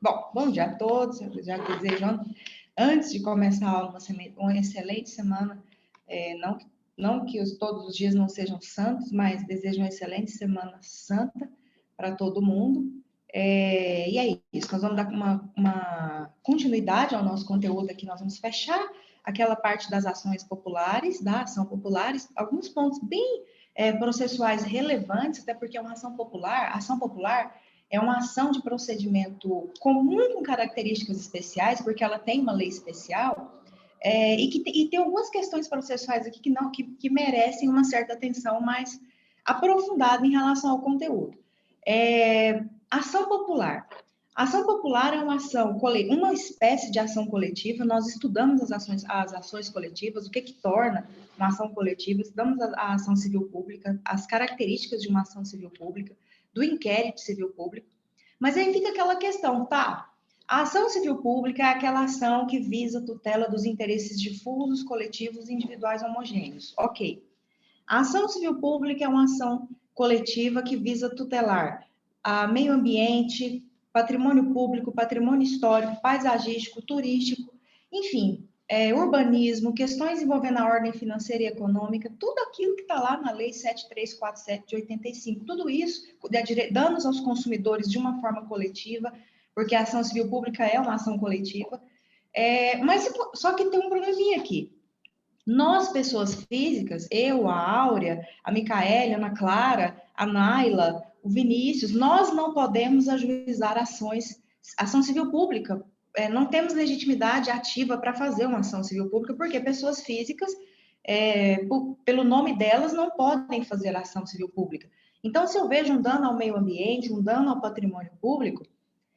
Bom, bom dia a todos. Eu já desejo, antes de começar a aula, uma excelente semana. Não, não que todos os dias não sejam santos, mas desejo uma excelente semana santa para todo mundo. E é isso, nós vamos dar uma continuidade ao nosso conteúdo aqui. Nós vamos fechar aquela parte das ações populares, da ação populares, alguns pontos bem processuais relevantes, até porque é uma ação popular. A ação popular é uma ação de procedimento comum com características especiais, porque ela tem uma lei especial, e tem algumas questões processuais aqui que merecem uma certa atenção mais aprofundada em relação ao conteúdo. Ação popular. Ação popular é uma ação, uma espécie de ação coletiva. Nós estudamos as ações coletivas, o que torna uma ação coletiva, estudamos a ação civil pública, as características de uma ação civil pública, do inquérito civil público. Mas aí fica aquela questão, tá? A ação civil pública é aquela ação que visa a tutela dos interesses difusos, coletivos e individuais homogêneos. Ok. A ação civil pública é uma ação coletiva que visa tutelar a meio ambiente, patrimônio público, patrimônio histórico, paisagístico, turístico, enfim, urbanismo, questões envolvendo a ordem financeira e econômica, tudo aquilo que está lá na Lei 7347 de 85, tudo isso, danos aos consumidores de uma forma coletiva, porque a ação civil pública é uma ação coletiva, mas só que tem um probleminha aqui. Nós, pessoas físicas, eu, a Áurea, a Micaela, a Ana Clara, a Naila, o Vinícius, nós não podemos ajuizar ação civil pública. Não temos legitimidade ativa para fazer uma ação civil pública, porque pessoas físicas, pelo nome delas, não podem fazer ação civil pública. Então, se eu vejo um dano ao meio ambiente, um dano ao patrimônio público,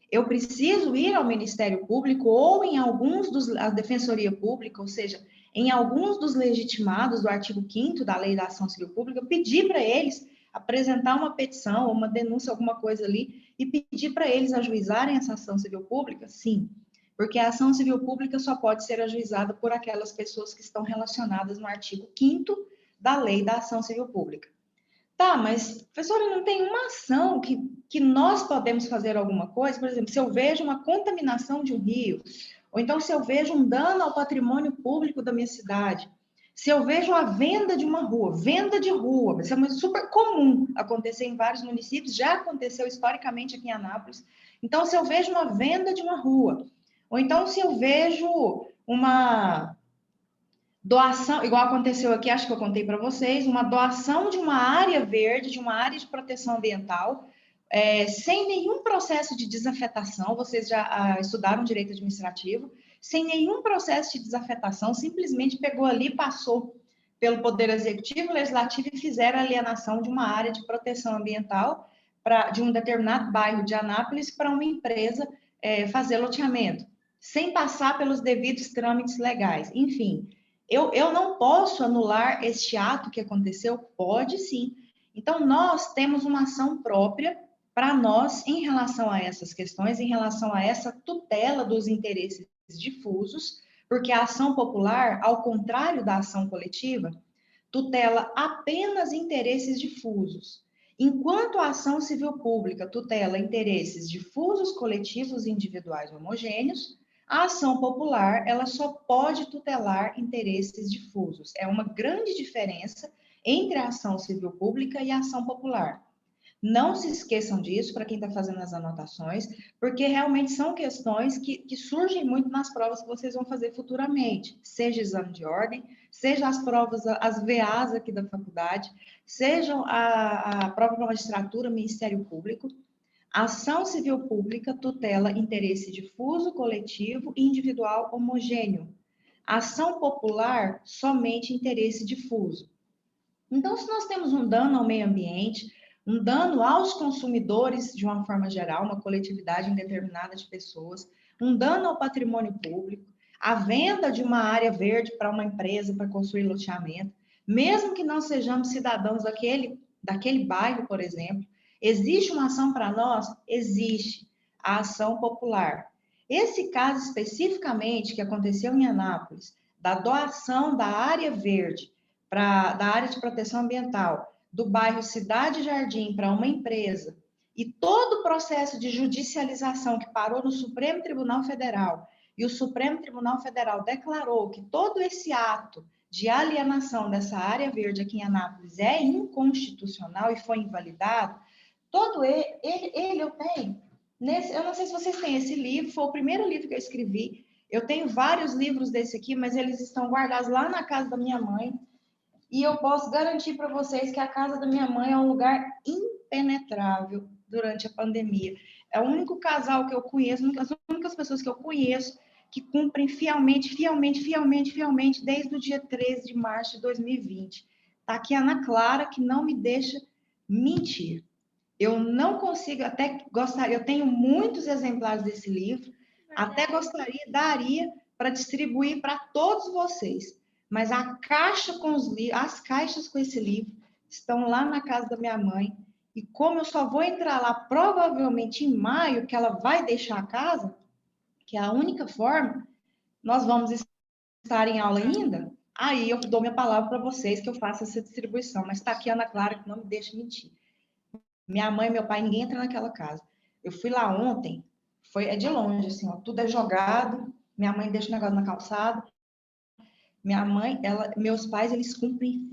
eu preciso ir ao Ministério Público ou em alguns a Defensoria Pública, ou seja, em alguns dos legitimados do artigo 5º da Lei da Ação Civil Pública, pedir para eles apresentar uma petição ou uma denúncia, alguma coisa ali, e pedir para eles ajuizarem essa ação civil pública? Sim, porque a ação civil pública só pode ser ajuizada por aquelas pessoas que estão relacionadas no artigo 5º da Lei da Ação Civil Pública. Tá, mas, professora, não tem uma ação que nós podemos fazer alguma coisa? Por exemplo, se eu vejo uma contaminação de um rio, ou então se eu vejo um dano ao patrimônio público da minha cidade, se eu vejo a venda de uma rua, venda de rua, isso é super comum acontecer em vários municípios, já aconteceu historicamente aqui em Anápolis. Então, se eu vejo uma venda de uma rua, ou então se eu vejo uma doação, igual aconteceu aqui, acho que eu contei para vocês, uma doação de uma área verde, de uma área de proteção ambiental, sem nenhum processo de desafetação, vocês já estudaram direito administrativo, sem nenhum processo de desafetação, simplesmente pegou ali, passou pelo Poder Executivo, Legislativo e fizeram a alienação de uma área de proteção ambiental de um determinado bairro de Anápolis para uma empresa fazer loteamento, sem passar pelos devidos trâmites legais. Enfim, eu não posso anular este ato que aconteceu? Pode sim. Então, nós temos uma ação própria para nós em relação a essas questões, em relação a essa tutela dos interesses difusos, porque a ação popular, ao contrário da ação coletiva, tutela apenas interesses difusos. Enquanto a ação civil pública tutela interesses difusos, coletivos e individuais homogêneos, a ação popular, ela só pode tutelar interesses difusos. É uma grande diferença entre a ação civil pública e a ação popular. Não se esqueçam disso para quem está fazendo as anotações, porque realmente são questões que surgem muito nas provas que vocês vão fazer futuramente, seja exame de ordem, seja as provas, as VAs aqui da faculdade, sejam a prova para magistratura, Ministério Público. A ação civil pública tutela interesse difuso, coletivo e individual homogêneo. A ação popular, somente interesse difuso. Então, se nós temos um dano ao meio ambiente, um dano aos consumidores de uma forma geral, uma coletividade indeterminada de pessoas, um dano ao patrimônio público, a venda de uma área verde para uma empresa para construir loteamento, mesmo que não sejamos cidadãos daquele bairro, por exemplo, existe uma ação para nós? Existe a ação popular. Esse caso especificamente que aconteceu em Anápolis, da doação da área verde, da área de proteção ambiental, do bairro Cidade Jardim para uma empresa, E todo o processo de judicialização que parou no Supremo Tribunal Federal, e o Supremo Tribunal Federal declarou que todo esse ato de alienação dessa área verde aqui em Anápolis é inconstitucional e foi invalidado, todo ele eu tenho. Eu não sei se vocês têm esse livro, foi o primeiro livro que eu escrevi. Eu tenho vários livros desse aqui, mas eles estão guardados lá na casa da minha mãe. E eu posso garantir para vocês que a casa da minha mãe é um lugar impenetrável durante a pandemia. É o único casal que eu conheço, as únicas pessoas que eu conheço que cumprem fielmente, desde o dia 13 de março de 2020. Está aqui a Ana Clara, que não me deixa mentir. Eu não consigo, até gostaria, eu tenho muitos exemplares desse livro, até gostaria, daria para distribuir para todos vocês. Mas a caixa com os livros, as caixas com esse livro estão lá na casa da minha mãe. E como eu só vou entrar lá provavelmente em maio, que ela vai deixar a casa, que é a única forma, nós vamos estar em aula ainda, aí eu dou minha palavra para vocês que eu faço essa distribuição. Mas está aqui a Ana Clara, que não me deixa mentir. Minha mãe e meu pai, ninguém entra naquela casa. Eu fui lá ontem, é de longe, assim, ó, tudo é jogado, minha mãe deixa o negócio na calçada. Minha mãe, meus pais, eles cumprem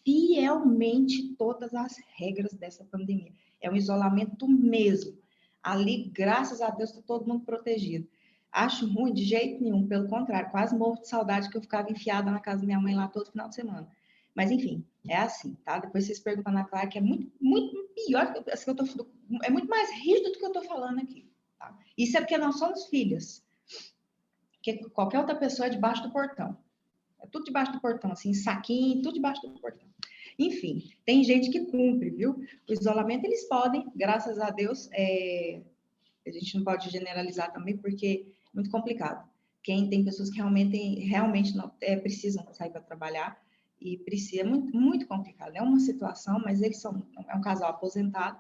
fielmente todas as regras dessa pandemia. É um isolamento mesmo. Ali, graças a Deus, está todo mundo protegido. Acho ruim de jeito nenhum, pelo contrário, quase morro de saudade que eu ficava enfiada na casa da minha mãe lá todo final de semana. Mas, enfim, é assim, tá? Depois vocês perguntam na Clara, que é muito, muito pior, é muito mais rígido do que eu estou falando aqui. Tá? Isso é porque nós somos filhas. Porque qualquer outra pessoa é debaixo do portão. É tudo debaixo do portão, assim, saquinho, tudo debaixo do portão. Enfim, tem gente que cumpre, viu? O isolamento eles podem, graças a Deus, a gente não pode generalizar também, porque é muito complicado. Tem pessoas que realmente não precisam sair para trabalhar e precisa, é muito, muito complicado. É uma situação, mas é um casal aposentado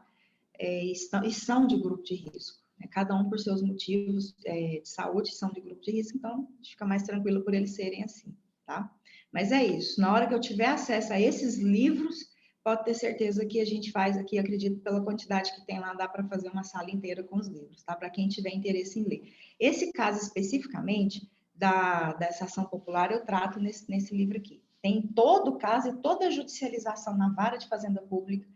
e são de grupo de risco. Né? Cada um por seus motivos de saúde são de grupo de risco, então fica mais tranquilo por eles serem assim. Tá? Mas é isso. Na hora que eu tiver acesso a esses livros, pode ter certeza que a gente faz aqui, acredito, pela quantidade que tem lá, dá para fazer uma sala inteira com os livros, tá? Para quem tiver interesse em ler. Esse caso especificamente dessa ação popular, eu trato nesse livro aqui. Tem todo o caso e toda a judicialização na vara de fazenda pública,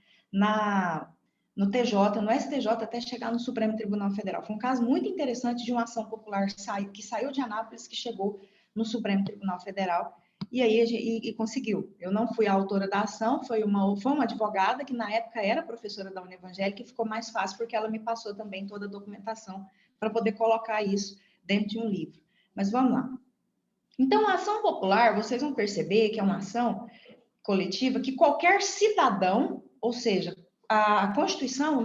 no TJ, no STJ, até chegar no Supremo Tribunal Federal. Foi um caso muito interessante de uma ação popular que saiu de Anápolis, que chegou no Supremo Tribunal Federal, e aí conseguiu. Eu não fui a autora da ação, foi uma advogada que na época era professora da Unevangélica, e ficou mais fácil porque ela me passou também toda a documentação para poder colocar isso dentro de um livro. Mas vamos lá. Então, a ação popular, vocês vão perceber que é uma ação coletiva que qualquer cidadão, ou seja, a Constituição,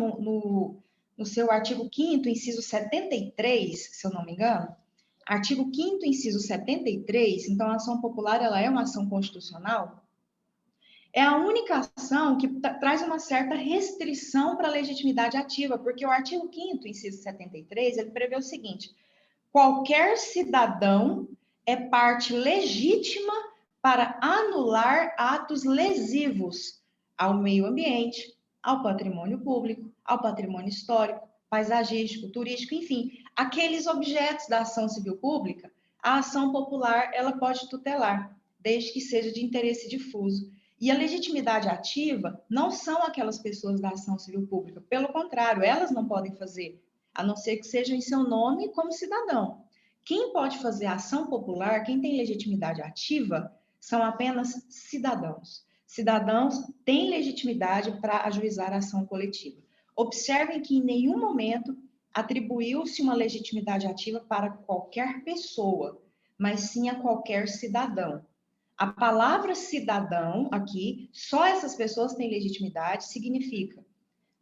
no seu artigo 5º, inciso 73, se eu não me engano, artigo 5º, inciso 73, então a ação popular ela é uma ação constitucional, é a única ação que traz uma certa restrição para a legitimidade ativa, porque o artigo 5º, inciso 73, ele prevê o seguinte: qualquer cidadão é parte legítima para anular atos lesivos ao meio ambiente, ao patrimônio público, ao patrimônio histórico, paisagístico, turístico, enfim, aqueles objetos da ação civil pública, a ação popular ela pode tutelar, desde que seja de interesse difuso. E a legitimidade ativa não são aquelas pessoas da ação civil pública, pelo contrário, elas não podem fazer, a não ser que seja em seu nome como cidadão. Quem pode fazer ação popular, quem tem legitimidade ativa, são apenas cidadãos. Cidadãos têm legitimidade para ajuizar a ação coletiva. Observem que em nenhum momento atribuiu-se uma legitimidade ativa para qualquer pessoa, mas sim a qualquer cidadão. A palavra cidadão aqui, só essas pessoas têm legitimidade, significa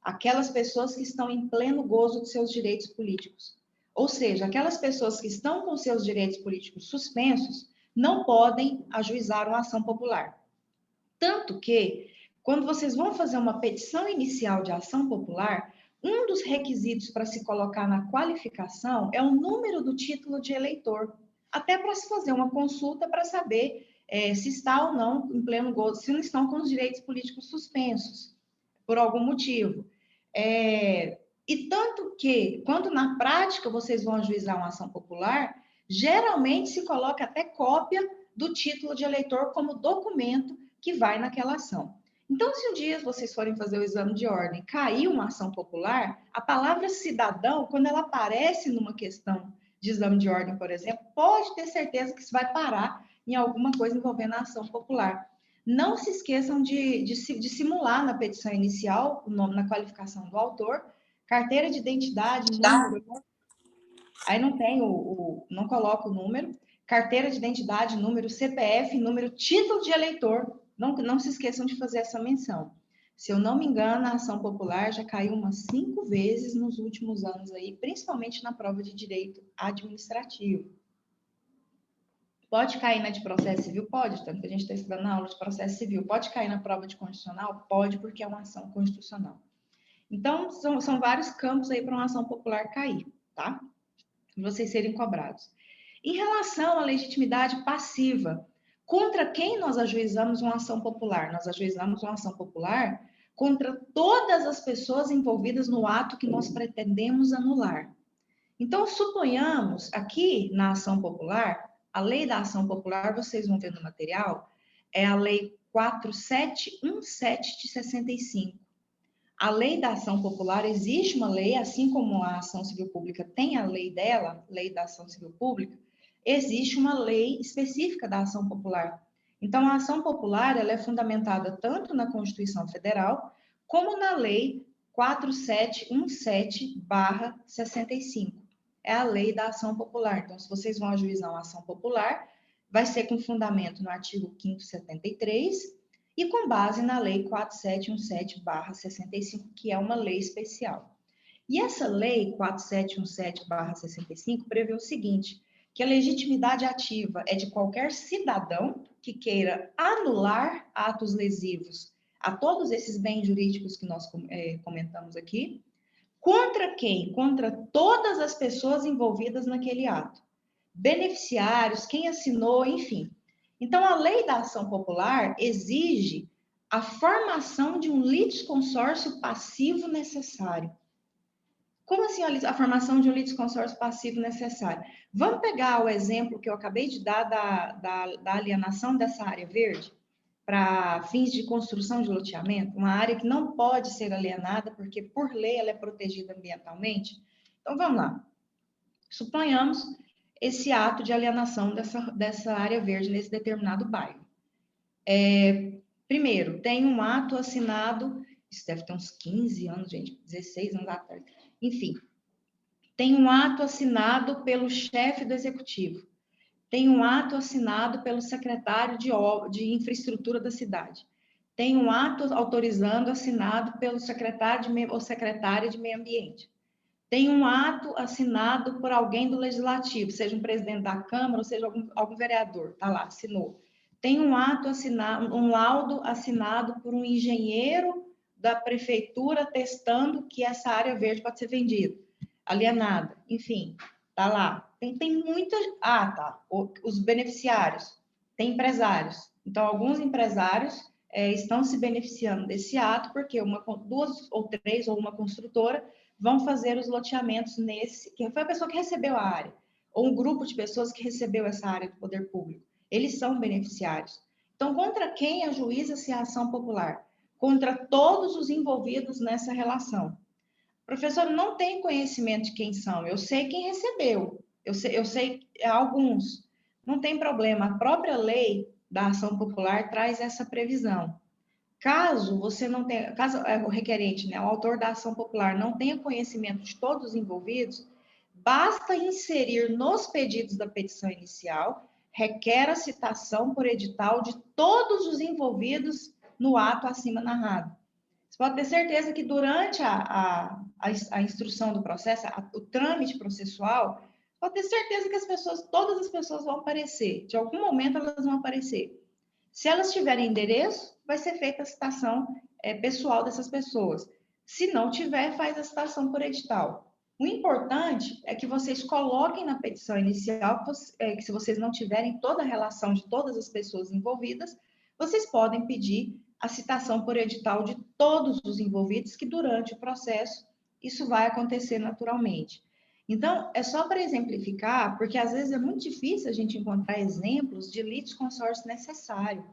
aquelas pessoas que estão em pleno gozo de seus direitos políticos. Ou seja, aquelas pessoas que estão com seus direitos políticos suspensos não podem ajuizar uma ação popular. Tanto que, quando vocês vão fazer uma petição inicial de ação popular, um dos requisitos para se colocar na qualificação é o número do título de eleitor, até para se fazer uma consulta para saber se está ou não em pleno gozo, se não estão com os direitos políticos suspensos, por algum motivo. E tanto que, quando na prática vocês vão ajuizar uma ação popular, geralmente se coloca até cópia do título de eleitor como documento que vai naquela ação. Então, se um dia vocês forem fazer o exame de ordem, cair uma ação popular, a palavra cidadão, quando ela aparece numa questão de exame de ordem, por exemplo, pode ter certeza que isso vai parar em alguma coisa envolvendo a ação popular. Não se esqueçam de simular na petição inicial o nome na qualificação do autor, carteira de identidade, número. Aí não tem não coloca o número, carteira de identidade, número, CPF, número, título de eleitor. Não se esqueçam de fazer essa menção. Se eu não me engano, a ação popular já caiu umas 5 vezes nos últimos anos aí, principalmente na prova de direito administrativo. Pode cair na de processo civil? Pode, tanto que a gente está estudando na aula de processo civil. Pode cair na prova de constitucional? Pode, porque é uma ação constitucional. Então, são vários campos aí para uma ação popular cair, tá? Vocês serem cobrados. Em relação à legitimidade passiva, contra quem nós ajuizamos uma ação popular? Nós ajuizamos uma ação popular contra todas as pessoas envolvidas no ato que nós pretendemos anular. Então, suponhamos aqui na ação popular, a lei da ação popular, vocês vão ver no material, é a lei 4717 de 65. A lei da ação popular, existe uma lei, assim como a ação civil pública tem a lei dela, lei da ação civil pública, existe uma lei específica da ação popular. Então, a ação popular, ela é fundamentada tanto na Constituição Federal, como na lei 4717/65. É a lei da ação popular. Então, se vocês vão ajuizar uma ação popular, vai ser com fundamento no artigo 5º 73, e com base na Lei 4717/65, que é uma lei especial. E essa Lei 4717/65 prevê o seguinte, que a legitimidade ativa é de qualquer cidadão que queira anular atos lesivos a todos esses bens jurídicos que nós comentamos aqui. Contra quem? Contra todas as pessoas envolvidas naquele ato. Beneficiários, quem assinou, enfim. Então, a lei da ação popular exige a formação de um litisconsórcio passivo necessário. Como assim a formação de um litisconsórcio passivo necessário? Vamos pegar o exemplo que eu acabei de dar da alienação dessa área verde para fins de construção de loteamento, uma área que não pode ser alienada, porque por lei ela é protegida ambientalmente. Então, vamos lá. Suponhamos esse ato de alienação dessa área verde nesse determinado bairro. Primeiro, tem um ato assinado, isso deve ter uns 15 anos, gente, 16 anos atrás, enfim. Tem um ato assinado pelo chefe do executivo. Tem um ato assinado pelo secretário de infraestrutura da cidade. Tem um ato autorizando assinado pelo secretário ou secretária de meio ambiente. Tem um ato assinado por alguém do legislativo, seja um presidente da Câmara, ou seja algum vereador, tá lá, assinou. Tem um ato assinado, um laudo assinado por um engenheiro da prefeitura testando que essa área verde pode ser vendida, alienada, enfim, tá lá. Tem muitas. Ah, tá. Os beneficiários, tem empresários. Então, alguns empresários estão se beneficiando desse ato, porque duas ou três, ou uma construtora, vão fazer os loteamentos que foi a pessoa que recebeu a área, ou um grupo de pessoas que recebeu essa área do poder público. Eles são beneficiários. Então, contra quem ajuiza-se a ação popular? Contra todos os envolvidos nessa relação. Professor, não tem conhecimento de quem são. Eu sei quem recebeu. Eu sei alguns. Não tem problema. A própria lei da ação popular traz essa previsão. Caso você não tenha, caso o requerente, né, o autor da ação popular, não tenha conhecimento de todos os envolvidos, basta inserir nos pedidos da petição inicial, requer a citação por edital de todos os envolvidos no ato acima narrado. Você pode ter certeza que durante a instrução do processo, o trâmite processual, pode ter certeza que todas as pessoas vão aparecer. De algum momento elas vão aparecer. Se elas tiverem endereço, vai ser feita a citação pessoal dessas pessoas. Se não tiver, faz a citação por edital. O importante é que vocês coloquem na petição inicial que se vocês não tiverem toda a relação de todas as pessoas envolvidas, vocês podem pedir a citação por edital de todos os envolvidos que durante o processo isso vai acontecer naturalmente. Então, é só para exemplificar, porque às vezes é muito difícil a gente encontrar exemplos de litisconsórcio necessário.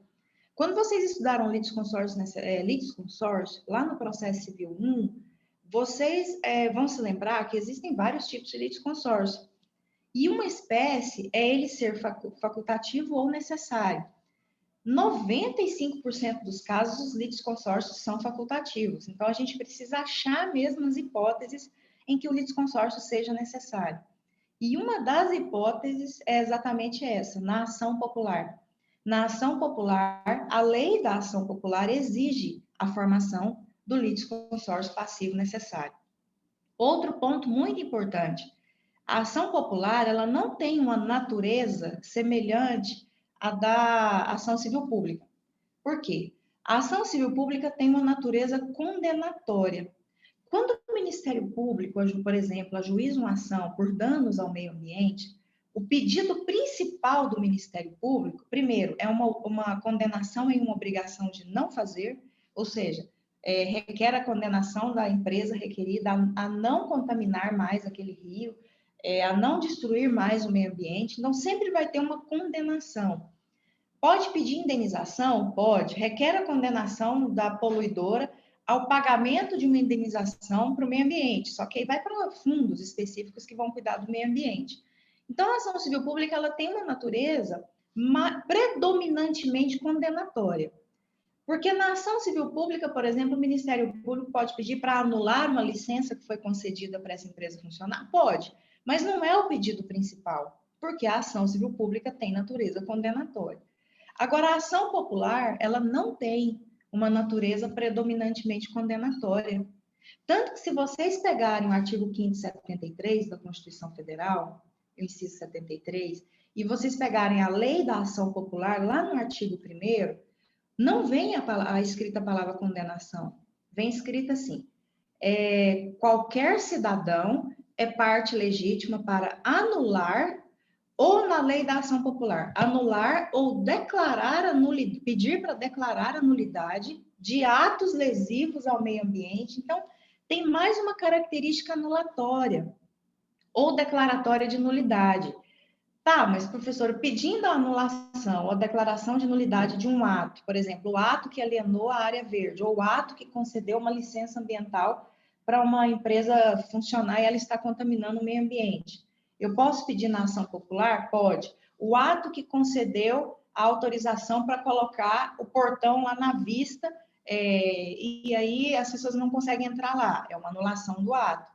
Quando vocês estudaram litisconsórcio, lá no processo civil 1, vocês vão se lembrar que existem vários tipos de litisconsórcio. E uma espécie é ele ser facultativo ou necessário. 95% dos casos, os litisconsórcios são facultativos. Então, a gente precisa achar mesmo as hipóteses em que o litisconsórcio seja necessário. E uma das hipóteses é exatamente essa, na ação popular. Na ação popular, a lei da ação popular exige a formação do litisconsórcio passivo necessário. Outro ponto muito importante, a ação popular, ela não tem uma natureza semelhante à da ação civil pública. Por quê? A ação civil pública tem uma natureza condenatória. Quando o Ministério Público, por exemplo, ajuiza uma ação por danos ao meio ambiente, o pedido principal do Ministério Público, primeiro, é uma condenação em uma obrigação de não fazer, ou seja, requer a condenação da empresa requerida a não contaminar mais aquele rio, a não destruir mais o meio ambiente. Então, sempre vai ter uma condenação. Pode pedir indenização? Pode. Requer a condenação da poluidora ao pagamento de uma indenização para o meio ambiente, só que aí vai para fundos específicos que vão cuidar do meio ambiente. Então, a ação civil pública ela tem uma natureza predominantemente condenatória. Porque na ação civil pública, por exemplo, o Ministério Público pode pedir para anular uma licença que foi concedida para essa empresa funcionar? Pode, mas não é o pedido principal, porque a ação civil pública tem natureza condenatória. Agora, a ação popular, ela não tem uma natureza predominantemente condenatória. Tanto que se vocês pegarem o artigo 5º e 73 da Constituição Federal, o inciso 73, e vocês pegarem a lei da ação popular, lá no artigo 1º, não vem a escrita a palavra condenação, vem escrita assim, qualquer cidadão é parte legítima para anular, ou na lei da ação popular, anular ou declarar a nulidade, pedir para declarar a nulidade de atos lesivos ao meio ambiente. Então, tem mais uma característica anulatória ou declaratória de nulidade. Tá, mas professor, pedindo a anulação ou a declaração de nulidade de um ato, por exemplo, o ato que alienou a área verde ou o ato que concedeu uma licença ambiental para uma empresa funcionar e ela está contaminando o meio ambiente. Eu posso pedir na ação popular? Pode. O ato que concedeu a autorização para colocar o portão lá na vista, e aí as pessoas não conseguem entrar lá, é uma anulação do ato.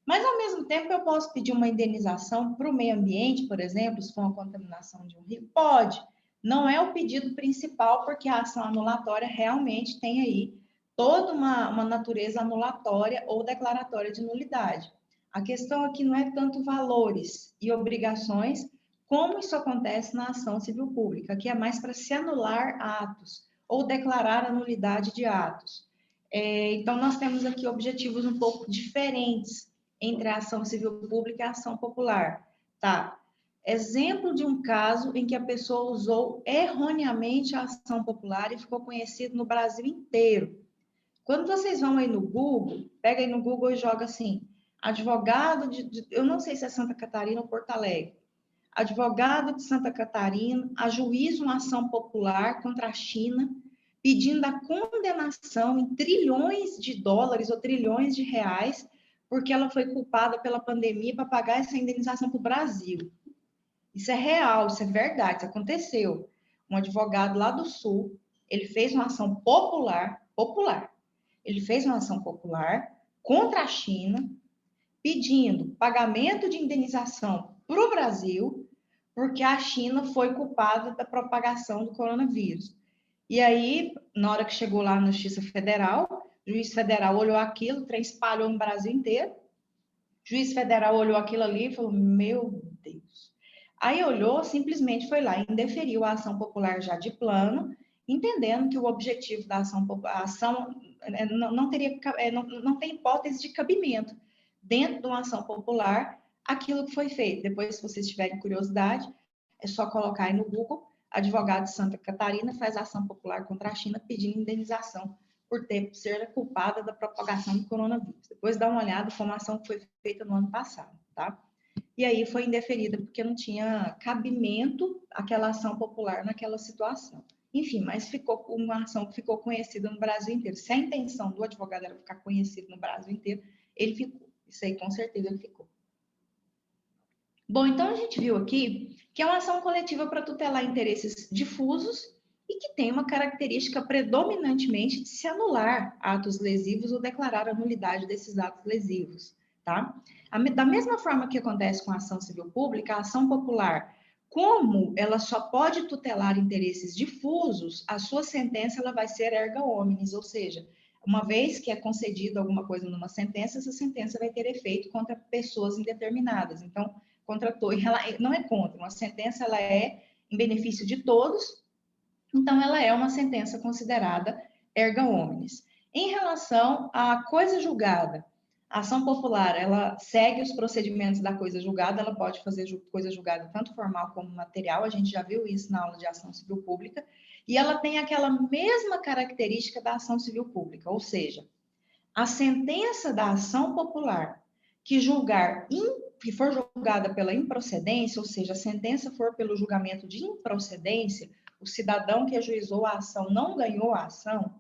Mas, ao mesmo tempo, eu posso pedir uma indenização para o meio ambiente, por exemplo, se for uma contaminação de um rio? Pode. Não é o pedido principal, porque a ação anulatória realmente tem aí toda uma natureza anulatória ou declaratória de nulidade. A questão aqui não é tanto valores e obrigações, como isso acontece na ação civil pública, que é mais para se anular atos ou declarar a nulidade de atos. Então, nós temos aqui objetivos um pouco diferentes entre a ação civil pública e a ação popular. Tá. Exemplo de um caso em que a pessoa usou erroneamente a ação popular e ficou conhecido no Brasil inteiro. Quando vocês vão aí no Google, pega aí no Google e joga assim, advogado eu não sei se é Santa Catarina ou Porto Alegre, advogado de Santa Catarina ajuiza uma ação popular contra a China, pedindo a condenação em trilhões de dólares ou trilhões de reais, porque ela foi culpada pela pandemia para pagar essa indenização para o Brasil. Isso é real, isso é verdade, isso aconteceu. Um advogado lá do Sul, ele fez uma ação popular, ele fez uma ação popular contra a China, pedindo pagamento de indenização para o Brasil, porque a China foi culpada da propagação do coronavírus. E aí, na hora que chegou lá na Justiça Federal, o juiz federal olhou aquilo, o trem espalhou no Brasil inteiro. O juiz federal olhou aquilo ali e falou, meu Deus. Aí olhou, simplesmente foi lá e indeferiu a ação popular já de plano, entendendo que o objetivo da ação não tem hipótese de cabimento dentro de uma ação popular aquilo que foi feito. Depois, se vocês tiverem curiosidade, é só colocar aí no Google, advogado de Santa Catarina faz ação popular contra a China pedindo indenização por ser culpada da propagação do coronavírus. Depois dá uma olhada como a ação que foi feita no ano passado, tá? E aí foi indeferida porque não tinha cabimento aquela ação popular naquela situação. Enfim, mas ficou uma ação que ficou conhecida no Brasil inteiro. Se a intenção do advogado era ficar conhecido no Brasil inteiro, ele ficou. Isso aí, com certeza, ele ficou. Bom, então a gente viu aqui que é uma ação coletiva para tutelar interesses difusos e que tem uma característica predominantemente de se anular atos lesivos ou declarar a nulidade desses atos lesivos, tá? Da mesma forma que acontece com a ação civil pública, a ação popular, como ela só pode tutelar interesses difusos, a sua sentença ela vai ser erga omnes, ou seja, uma vez que é concedida alguma coisa numa sentença, essa sentença vai ter efeito contra pessoas indeterminadas. Então, contratou, ela não é contra, uma sentença ela é em benefício de todos, então ela é uma sentença considerada erga omnes. Em relação à coisa julgada, a ação popular, ela segue os procedimentos da coisa julgada, ela pode fazer coisa julgada tanto formal como material, a gente já viu isso na aula de ação civil pública, e ela tem aquela mesma característica da ação civil pública, ou seja, a sentença da ação popular que for julgada pela improcedência, ou seja, a sentença for pelo julgamento de improcedência, o cidadão que ajuizou a ação não ganhou a ação,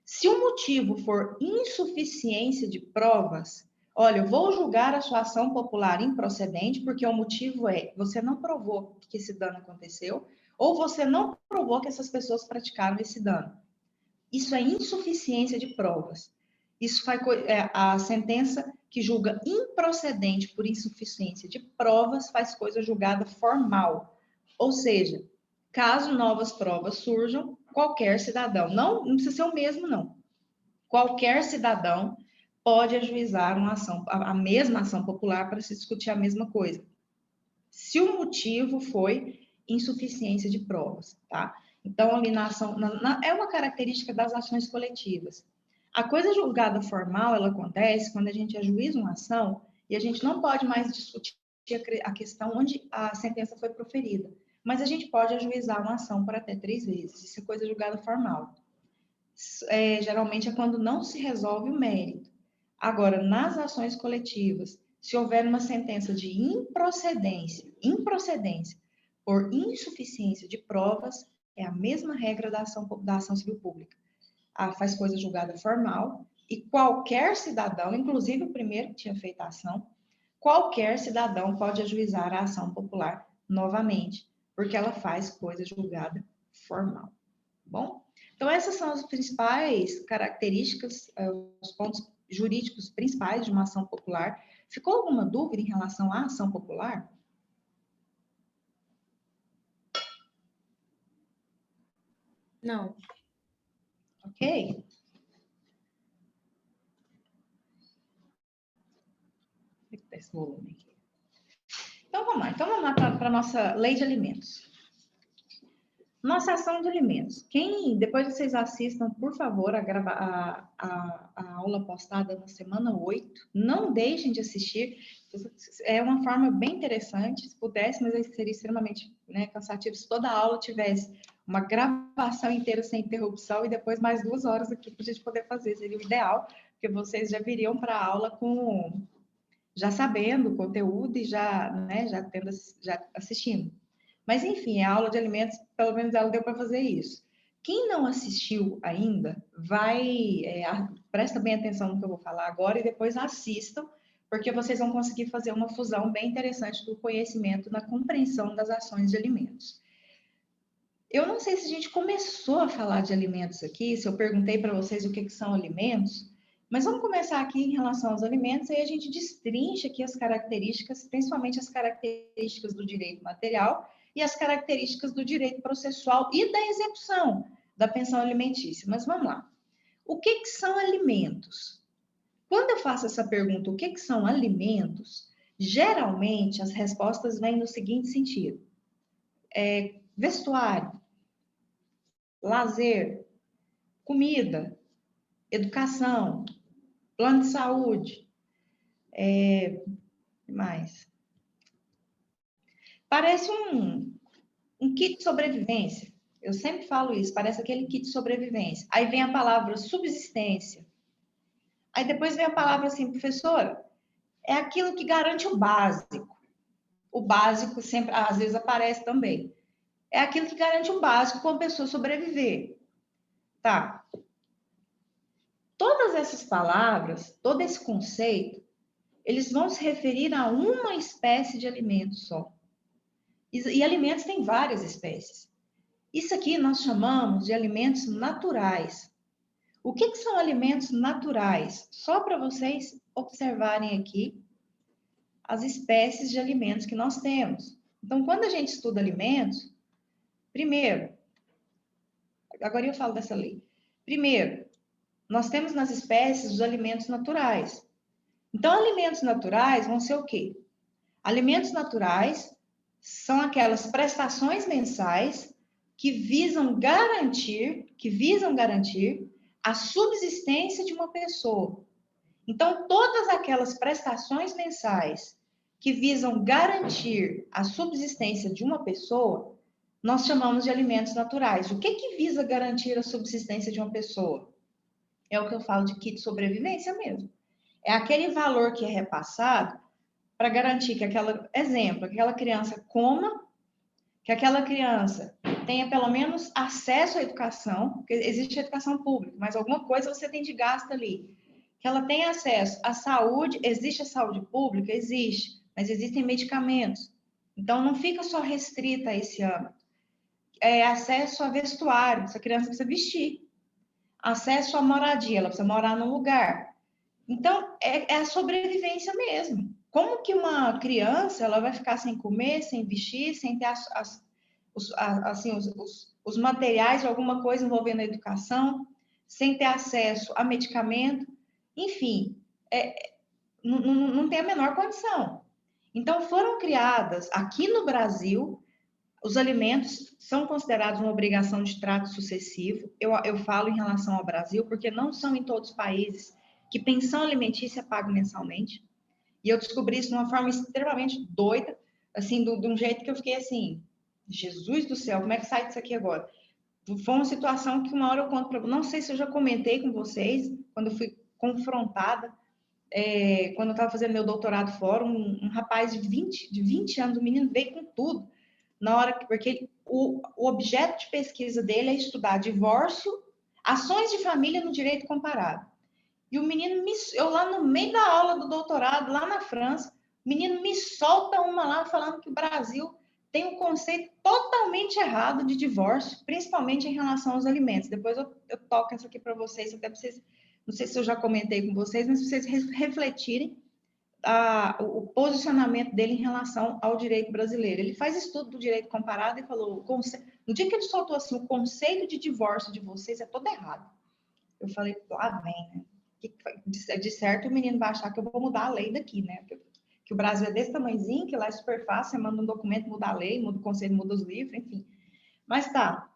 se o motivo for insuficiência de provas, olha, eu vou julgar a sua ação popular improcedente porque o motivo é você não provou que esse dano aconteceu ou você não provou que essas pessoas praticaram esse dano. Isso é insuficiência de provas. Isso faz a sentença que julga improcedente por insuficiência de provas faz coisa julgada formal. Ou seja, caso novas provas surjam, qualquer cidadão, não precisa ser o mesmo, não. Qualquer cidadão pode ajuizar uma ação, a mesma ação popular para se discutir a mesma coisa. Se o motivo foi insuficiência de provas, tá? Então, ali na ação, é uma característica das ações coletivas. A coisa julgada formal, ela acontece quando a gente ajuiza uma ação e a gente não pode mais discutir a questão onde a sentença foi proferida, mas a gente pode ajuizar uma ação por até 3 vezes. Isso é coisa julgada formal. Geralmente é quando não se resolve o mérito. Agora, nas ações coletivas, se houver uma sentença de improcedência por insuficiência de provas, é a mesma regra da ação civil pública. Faz coisa julgada formal e qualquer cidadão, inclusive o primeiro que tinha feito a ação, qualquer cidadão pode ajuizar a ação popular novamente, porque ela faz coisa julgada formal. Bom? Então, essas são as principais características, os pontos jurídicos principais de uma ação popular. Ficou alguma dúvida em relação à ação popular? Não. Ok? Esse volume aqui. Então, vamos lá para a nossa lei de alimentos. Nossa ação de alimentos. Depois vocês assistam, por favor, a aula postada na semana 8. Não deixem de assistir. É uma forma bem interessante, se pudesse, mas seria extremamente cansativo se toda a aula tivesse uma gravação inteira sem interrupção e depois mais 2 horas aqui para a gente poder fazer. Seria o ideal, porque vocês já viriam para a aula já sabendo o conteúdo e já assistindo. Mas, enfim, a aula de alimentos, pelo menos ela deu para fazer isso. Quem não assistiu ainda, presta bem atenção no que eu vou falar agora e depois assistam, porque vocês vão conseguir fazer uma fusão bem interessante do conhecimento na compreensão das ações de alimentos. Eu não sei se a gente começou a falar de alimentos aqui, se eu perguntei para vocês o que são alimentos, mas vamos começar aqui em relação aos alimentos, aí a gente destrincha aqui as características, principalmente as características do direito material e as características do direito processual e da execução da pensão alimentícia. Mas vamos lá. O que são alimentos? Quando eu faço essa pergunta, o que são alimentos? Geralmente, as respostas vêm no seguinte sentido. Vestuário, lazer, comida, educação, plano de saúde, mais. Parece um kit de sobrevivência. Eu sempre falo isso, parece aquele kit de sobrevivência. Aí vem a palavra subsistência. Aí depois vem a palavra assim, professora, é aquilo que garante o básico. O básico sempre, às vezes, aparece também. É aquilo que garante o básico para uma pessoa sobreviver. Tá? Todas essas palavras, todo esse conceito, eles vão se referir a uma espécie de alimento só. E alimentos têm várias espécies. Isso aqui nós chamamos de alimentos naturais. O que são alimentos naturais? Só para vocês observarem aqui as espécies de alimentos que nós temos. Então, quando a gente estuda alimentos, primeiro, agora eu falo dessa lei. Primeiro, nós temos nas espécies os alimentos naturais. Então, alimentos naturais vão ser o quê? Alimentos naturais são aquelas prestações mensais que visam garantir a subsistência de uma pessoa. Então, todas aquelas prestações mensais que visam garantir a subsistência de uma pessoa, nós chamamos de alimentos naturais. O que visa garantir a subsistência de uma pessoa? É o que eu falo de kit de sobrevivência mesmo. É aquele valor que é repassado para garantir que aquela criança coma, que aquela criança tenha pelo menos acesso à educação, porque existe a educação pública, mas alguma coisa você tem de gasto ali. Que ela tenha acesso à saúde, existe a saúde pública? Existe, mas existem medicamentos. Então, não fica só restrita a esse âmbito. É acesso a vestuário, essa criança precisa vestir. Acesso à moradia, ela precisa morar num lugar. Então, é a sobrevivência mesmo. Como que uma criança ela vai ficar sem comer, sem vestir, sem ter os materiais de alguma coisa envolvendo a educação, sem ter acesso a medicamento? Enfim, não tem a menor condição. Então, foram criadas aqui no Brasil, os alimentos são considerados uma obrigação de trato sucessivo. Eu falo em relação ao Brasil, porque não são em todos os países que pensão alimentícia é pago mensalmente. E eu descobri isso de uma forma extremamente doida, assim, de um jeito que eu fiquei assim, Jesus do céu, como é que sai disso aqui agora? Foi uma situação que uma hora eu conto para vocês, não sei se eu já comentei com vocês, quando eu fui confrontada, quando eu estava fazendo meu doutorado fora, um rapaz de 20 anos, o menino veio com tudo, na hora porque o objeto de pesquisa dele é estudar divórcio, ações de família no direito comparado. E o menino, eu lá no meio da aula do doutorado, lá na França, o menino me solta uma lá falando que o Brasil tem um conceito totalmente errado de divórcio, principalmente em relação aos alimentos. Depois eu toco essa aqui para vocês, até para vocês, não sei se eu já comentei com vocês, mas para vocês refletirem o posicionamento dele em relação ao direito brasileiro. Ele faz estudo do direito comparado e falou, no dia que ele soltou assim, o conceito de divórcio de vocês é todo errado. Eu falei, lá vem, né? De certo o menino vai achar que eu vou mudar a lei daqui, né? Que o Brasil é desse tamanhozinho, que lá é super fácil, você manda um documento, muda a lei, muda o conselho, muda os livros, enfim. Mas tá,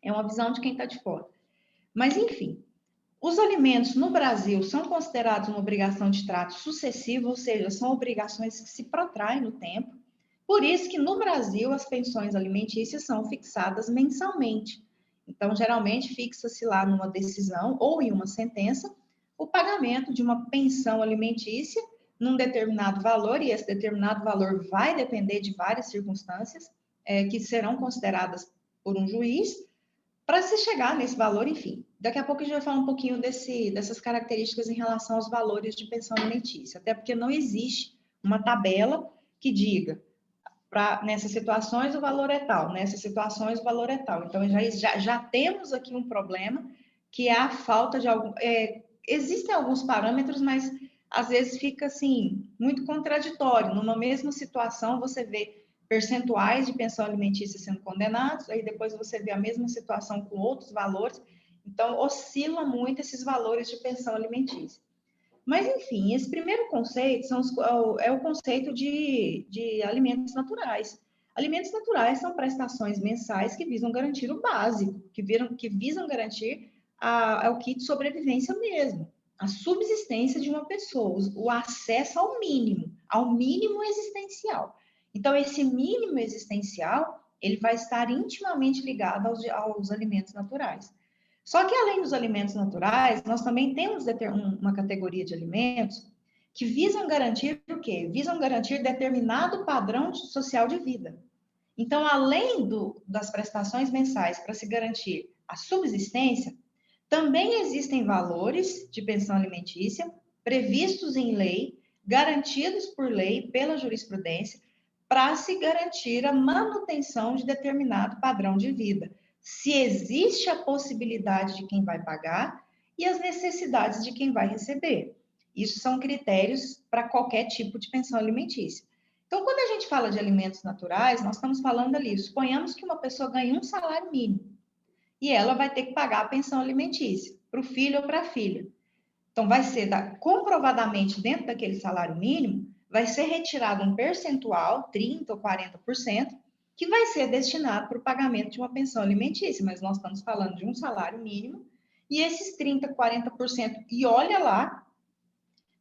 é uma visão de quem está de fora. Mas, enfim, os alimentos no Brasil são considerados uma obrigação de trato sucessivo, ou seja, são obrigações que se protraem no tempo. Por isso que no Brasil as pensões alimentícias são fixadas mensalmente. Então, geralmente fixa-se lá numa decisão ou em uma sentença o pagamento de uma pensão alimentícia num determinado valor, e esse determinado valor vai depender de várias circunstâncias que serão consideradas por um juiz, para se chegar nesse valor, enfim. Daqui a pouco a gente vai falar um pouquinho dessas características em relação aos valores de pensão alimentícia, até porque não existe uma tabela que diga nessas situações o valor é tal, nessas situações o valor é tal. Então, já temos aqui um problema, que é a falta de algum... existem alguns parâmetros, mas às vezes fica, assim, muito contraditório. Numa mesma situação, você vê percentuais de pensão alimentícia sendo condenados, aí depois você vê a mesma situação com outros valores, então oscila muito esses valores de pensão alimentícia. Mas, enfim, esse primeiro conceito é o conceito de alimentos naturais. Alimentos naturais são prestações mensais que visam garantir o básico, que visam garantir o kit de sobrevivência mesmo, a subsistência de uma pessoa, o acesso ao mínimo existencial. Então, esse mínimo existencial, ele vai estar intimamente ligado aos alimentos naturais. Só que, além dos alimentos naturais, nós também temos uma categoria de alimentos que visam garantir o quê? Visam garantir determinado padrão social de vida. Então, além das prestações mensais para se garantir a subsistência, também existem valores de pensão alimentícia previstos em lei, garantidos por lei pela jurisprudência, para se garantir a manutenção de determinado padrão de vida. Se existe a possibilidade de quem vai pagar e as necessidades de quem vai receber. Isso são critérios para qualquer tipo de pensão alimentícia. Então, quando a gente fala de alimentos naturais, nós estamos falando ali, suponhamos que uma pessoa ganhe um salário mínimo e ela vai ter que pagar a pensão alimentícia para o filho ou para a filha. Então, vai ser comprovadamente dentro daquele salário mínimo, vai ser retirado um percentual, 30% ou 40%, que vai ser destinado para o pagamento de uma pensão alimentícia, mas nós estamos falando de um salário mínimo, e esses 30%, 40%, e olha lá,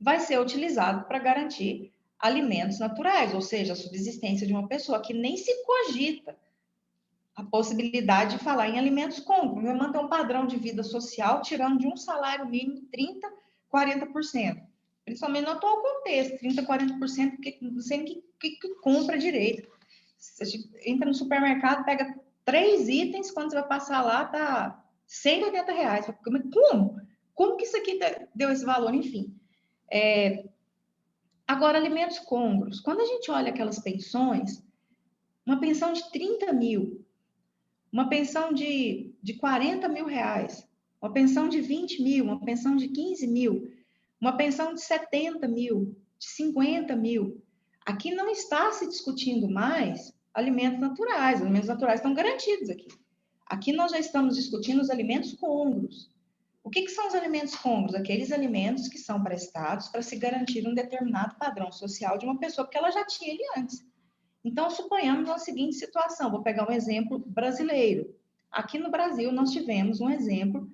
vai ser utilizado para garantir alimentos naturais, ou seja, a subsistência de uma pessoa que nem se cogita a possibilidade de falar em alimentos côncavos, vai manter um padrão de vida social tirando de um salário mínimo 30%, 40%. Principalmente no atual contexto, 30%, 40%, porque não sei nem que compra direito. A gente entra no supermercado, pega 3 itens, quando você vai passar lá, tá R$180. Como? Como que isso aqui deu esse valor? Enfim. Agora, alimentos côncavos. Quando a gente olha aquelas pensões, uma pensão de 30 mil, uma pensão de 40 mil reais, uma pensão de 20 mil, uma pensão de 15 mil, uma pensão de 70 mil, de 50 mil. Aqui não está se discutindo mais alimentos naturais. Os alimentos naturais estão garantidos aqui. Aqui nós já estamos discutindo os alimentos côncavos. O que são os alimentos côncavos? Aqueles alimentos que são prestados para se garantir um determinado padrão social de uma pessoa, porque ela já tinha ele antes. Então, suponhamos a seguinte situação, vou pegar um exemplo brasileiro. Aqui no Brasil, nós tivemos um exemplo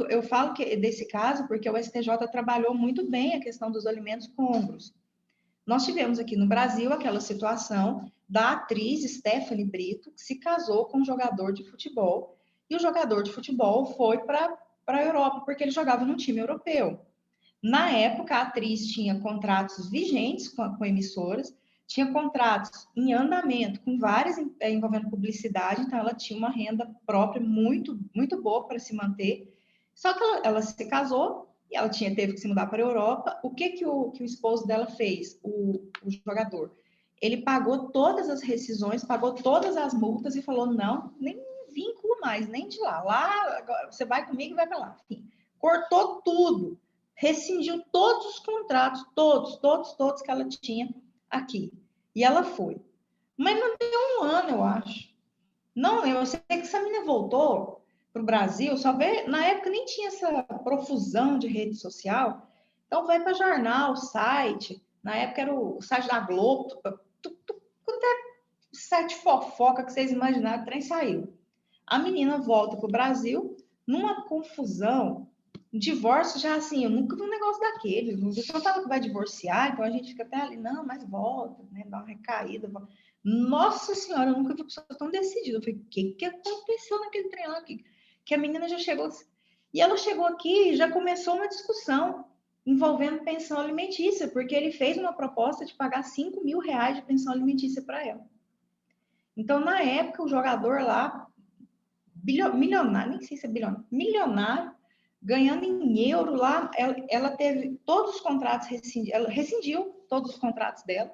eu falo que desse caso porque o STJ trabalhou muito bem a questão dos alimentos côncavos. Nós tivemos aqui no Brasil aquela situação da atriz Stephanie Brito, que se casou com um jogador de futebol, e o jogador de futebol foi para a Europa, porque ele jogava num time europeu. Na época, a atriz tinha contratos vigentes com emissoras, tinha contratos em andamento com várias envolvendo publicidade, então ela tinha uma renda própria muito, muito boa para se manter. Só que ela se casou e ela teve que se mudar para a Europa. O que o esposo dela fez, o jogador? Ele pagou todas as rescisões, pagou todas as multas e falou, não, nem vínculo mais, nem de lá. Lá, agora, você vai comigo e vai para lá. Enfim, cortou tudo, rescindiu todos os contratos, todos que ela tinha aqui. E ela foi. Mas não deu um ano, eu acho. Não, eu sei que essa menina voltou para o Brasil, só vê, na época nem tinha essa profusão de rede social, então vai para jornal, site, na época era o site da Globo, quanto é site fofoca que vocês imaginaram, o trem saiu. A menina volta para o Brasil, numa confusão, divórcio já assim, eu nunca vi um negócio daquele. O pessoal fala que vai divorciar, então a gente fica até ali, não, mas volta, né? Dá uma recaída. Volta. Nossa Senhora, eu nunca vi uma pessoa tão decidida. Eu falei, o que aconteceu naquele trem lá? Que a menina já chegou. E ela chegou aqui e já começou uma discussão envolvendo pensão alimentícia, porque ele fez uma proposta de pagar 5 mil reais de pensão alimentícia para ela. Então, na época, o jogador lá, milionário, nem sei se é bilionário, milionário, ganhando em euro lá, ela teve todos os contratos rescindidos, ela rescindiu todos os contratos dela,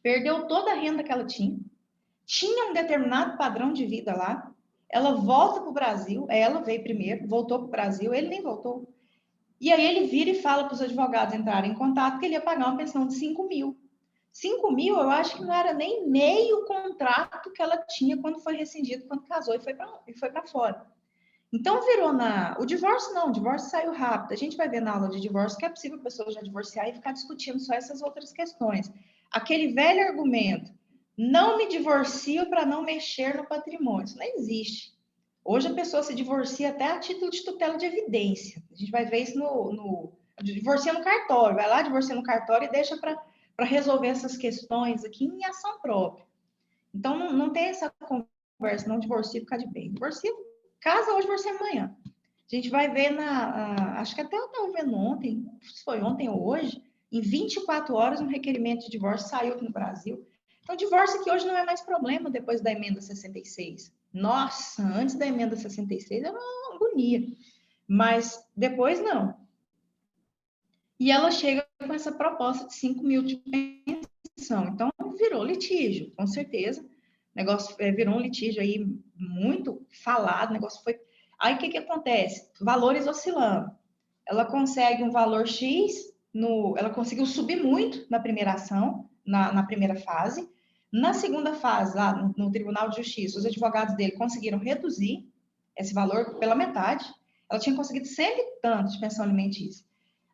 perdeu toda a renda que ela tinha um determinado padrão de vida lá, ela volta para o Brasil, ela veio primeiro, voltou para o Brasil, ele nem voltou. E aí ele vira e fala para os advogados entrarem em contato que ele ia pagar uma pensão de 5 mil. 5 mil, eu acho que não era nem meio contrato que ela tinha quando foi rescindido, quando casou e foi para fora. Então, virou o divórcio não, o divórcio saiu rápido. A gente vai ver na aula de divórcio que é possível a pessoa já divorciar e ficar discutindo só essas outras questões. Aquele velho argumento, não me divorcio para não mexer no patrimônio, isso não existe. Hoje a pessoa se divorcia até a título de tutela de evidência. A gente vai ver isso divorcia no cartório, vai lá, divorcia no cartório e deixa para resolver essas questões aqui em ação própria. Então, não tem essa conversa, não divorcia por causa de bem. Divorcia, casa hoje, divorcia amanhã. A gente vai ver acho que até eu estava vendo ontem, se foi ontem ou hoje, em 24 horas um requerimento de divórcio saiu aqui no Brasil. Então, divórcio aqui hoje não é mais problema depois da emenda 66. Nossa, antes da emenda 66 era uma agonia. Mas depois não. E ela chega com essa proposta de 5 mil de pensão. Então, virou litígio, com certeza. O negócio virou um litígio aí muito falado, o negócio foi... Aí, o que acontece? Valores oscilando. Ela consegue um valor X, ela conseguiu subir muito na primeira ação, na primeira fase. Na segunda fase, lá no Tribunal de Justiça, os advogados dele conseguiram reduzir esse valor pela metade. Ela tinha conseguido 100 e tanto de pensão alimentícia.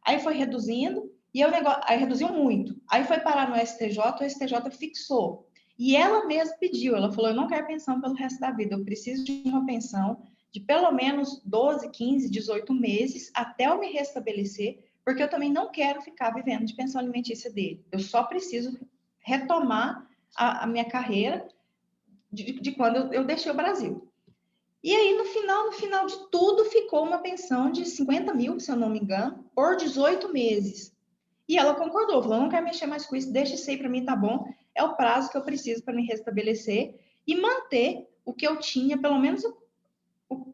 Aí foi reduzindo, e o negócio, aí reduziu muito. Aí foi parar no STJ, o STJ fixou. E ela mesma pediu, ela falou, eu não quero pensão pelo resto da vida, eu preciso de uma pensão de pelo menos 12, 15, 18 meses até eu me restabelecer, porque eu também não quero ficar vivendo de pensão alimentícia dele. Eu só preciso retomar a minha carreira de quando eu deixei o Brasil. E aí, no final de tudo, ficou uma pensão de 50 mil, se eu não me engano, por 18 meses. E ela concordou, falou, não quero mexer mais com isso, deixa isso aí para mim, tá bom. É o prazo que eu preciso para me restabelecer e manter o que eu tinha, pelo menos,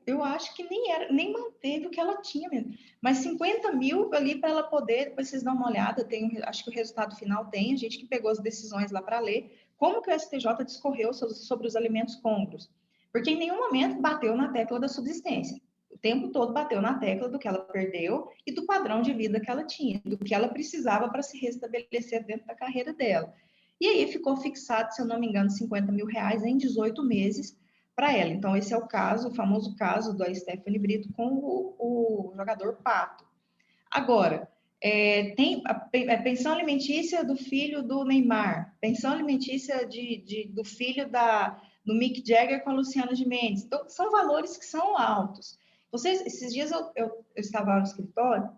eu acho que nem manteve o que ela tinha mesmo. Mas 50 mil ali para ela poder, depois vocês dão uma olhada, acho que o resultado final tem, a gente que pegou as decisões lá para ler, como que o STJ discorreu sobre os alimentos côngruos. Porque em nenhum momento bateu na tecla da subsistência. O tempo todo bateu na tecla do que ela perdeu e do padrão de vida que ela tinha, do que ela precisava para se restabelecer dentro da carreira dela. E aí ficou fixado, se eu não me engano, 50 mil reais em 18 meses para ela. Então, esse é o caso, o famoso caso da Stephanie Brito com o jogador Pato. Agora, tem a pensão alimentícia do filho do Neymar, pensão alimentícia do filho do Mick Jagger com a Luciana Gimenez. Então, são valores que são altos. Esses dias eu estava lá no escritório,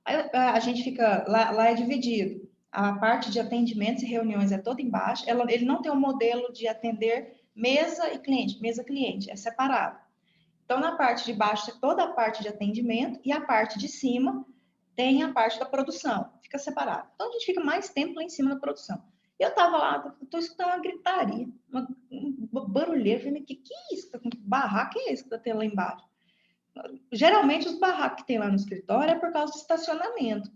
a gente fica, lá é dividido. A parte de atendimentos e reuniões é toda embaixo. Ele não tem um modelo de atender mesa e cliente, mesa-cliente, é separado. Então, na parte de baixo, é toda a parte de atendimento e a parte de cima tem a parte da produção, fica separado. Então, a gente fica mais tempo lá em cima da produção. Eu estava lá, estou escutando uma gritaria, um barulheiro. Eu falei, que é isso? Que barraco é esse que está tendo lá embaixo? Geralmente, os barracos que tem lá no escritório é por causa do estacionamento,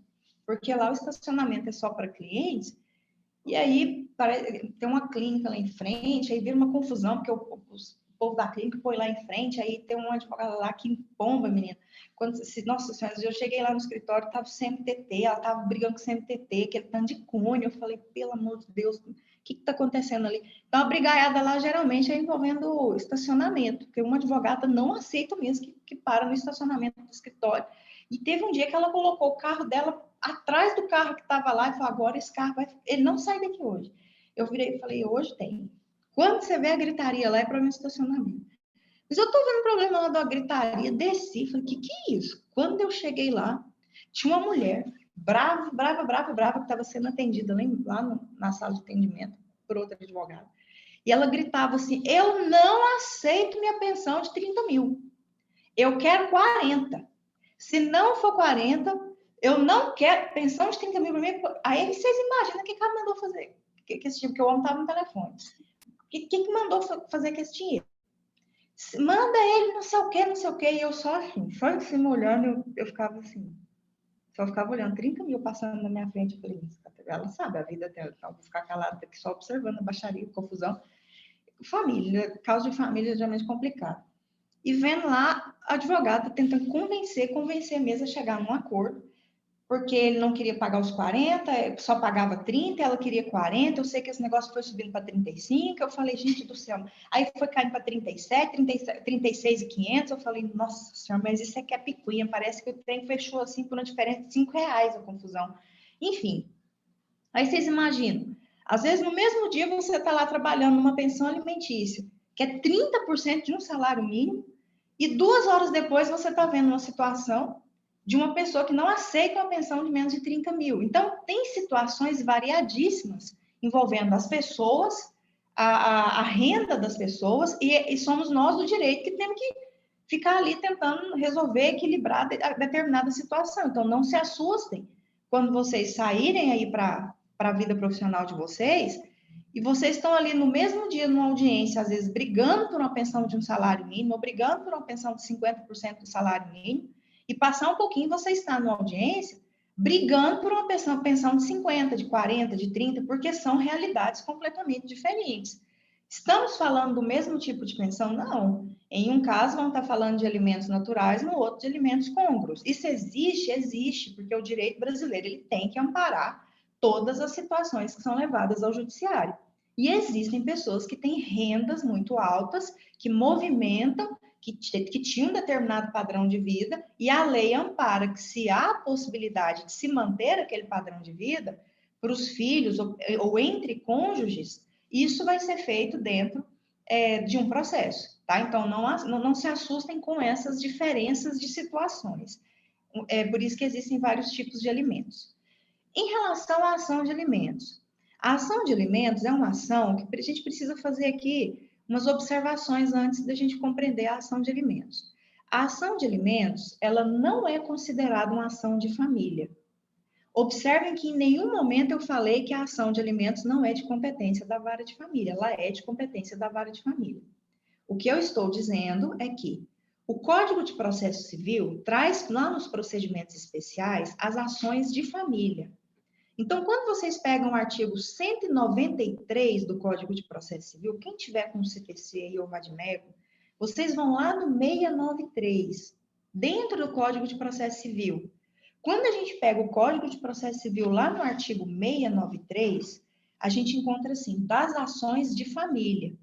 porque lá o estacionamento é só para clientes, e aí tem uma clínica lá em frente, aí vira uma confusão, porque o povo da clínica põe lá em frente, aí tem um advogado lá que empomba, menina. Nossa senhora, eu cheguei lá no escritório, estava o CMTT, ela estava brigando com o CMTT, aquele tanto de cunho, eu falei, pelo amor de Deus, o que está acontecendo ali? Então, a brigaiada lá, geralmente, é envolvendo estacionamento, porque uma advogada não aceita mesmo que para no estacionamento do escritório. E teve um dia que ela colocou o carro dela atrás do carro que estava lá e falou, agora esse carro ele não sai daqui hoje. Eu virei e falei, hoje tem. Quando você vê a gritaria lá, é problema de estacionamento. Mas eu tô vendo problema lá da gritaria, desci, falei, que é isso? Quando eu cheguei lá, tinha uma mulher brava, que estava sendo atendida lá na sala de atendimento por outra advogada. E ela gritava assim, eu não aceito minha pensão de 30 mil. Eu quero 40. Se não for 40, eu não quero pensão de 30 mil para mim. Aí vocês imaginam o que ela mandou fazer. Que esse tipo, que o homem estava no telefone. O que mandou fazer com esse dinheiro? Manda ele não sei o que, não sei o que. E eu só assim olhando, eu ficava assim. Só ficava olhando 30 mil passando na minha frente. Eu falei, ela sabe a vida dela, então vou ficar calada aqui só observando a baixaria, a confusão. Família, causa de família é geralmente complicado. E vendo lá a advogada tentando convencer mesmo a chegar num acordo, porque ele não queria pagar os 40, só pagava 30, ela queria 40, eu sei que esse negócio foi subindo para 35, eu falei, gente do céu, aí foi caindo para 37, 36 e 500, eu falei, nossa senhora, mas isso aqui é picuinha, parece que o trem fechou assim por uma diferença de 5 reais a confusão. Enfim, aí vocês imaginam, às vezes no mesmo dia você está lá trabalhando numa pensão alimentícia, que é 30% de um salário mínimo, e 2 horas depois você está vendo uma situação de uma pessoa que não aceita uma pensão de menos de 30 mil. Então, tem situações variadíssimas envolvendo as pessoas, a renda das pessoas e somos nós do direito que temos que ficar ali tentando resolver, equilibrar determinada situação. Então, não se assustem quando vocês saírem aí para a vida profissional de vocês e vocês estão ali no mesmo dia numa audiência, às vezes brigando por uma pensão de um salário mínimo, ou brigando por uma pensão de 50% do salário mínimo, e passar um pouquinho você está numa audiência brigando por uma pensão de 50, de 40, de 30, porque são realidades completamente diferentes. Estamos falando do mesmo tipo de pensão? Não. Em um caso, vão estar falando de alimentos naturais, no outro, de alimentos côngruos. Isso existe? Existe, porque o direito brasileiro ele tem que amparar todas as situações que são levadas ao judiciário. E existem pessoas que têm rendas muito altas, que movimentam, que tinham um determinado padrão de vida, e a lei ampara que, se há a possibilidade de se manter aquele padrão de vida para os filhos ou entre cônjuges, isso vai ser feito dentro de um processo, tá? Então, não se assustem com essas diferenças de situações. É por isso que existem vários tipos de alimentos. Em relação à ação de alimentos, a ação de alimentos é uma ação que a gente precisa fazer aqui umas observações antes da gente compreender a ação de alimentos. A ação de alimentos, ela não é considerada uma ação de família. Observem que em nenhum momento eu falei que a ação de alimentos não é de competência da vara de família, ela é de competência da vara de família. O que eu estou dizendo é que o Código de Processo Civil traz lá nos procedimentos especiais as ações de família. Então, quando vocês pegam o artigo 193 do Código de Processo Civil, quem tiver com o CPC ou Vadimeco, vocês vão lá no 693, dentro do Código de Processo Civil. Quando a gente pega o Código de Processo Civil lá no artigo 693, a gente encontra assim, das ações de família.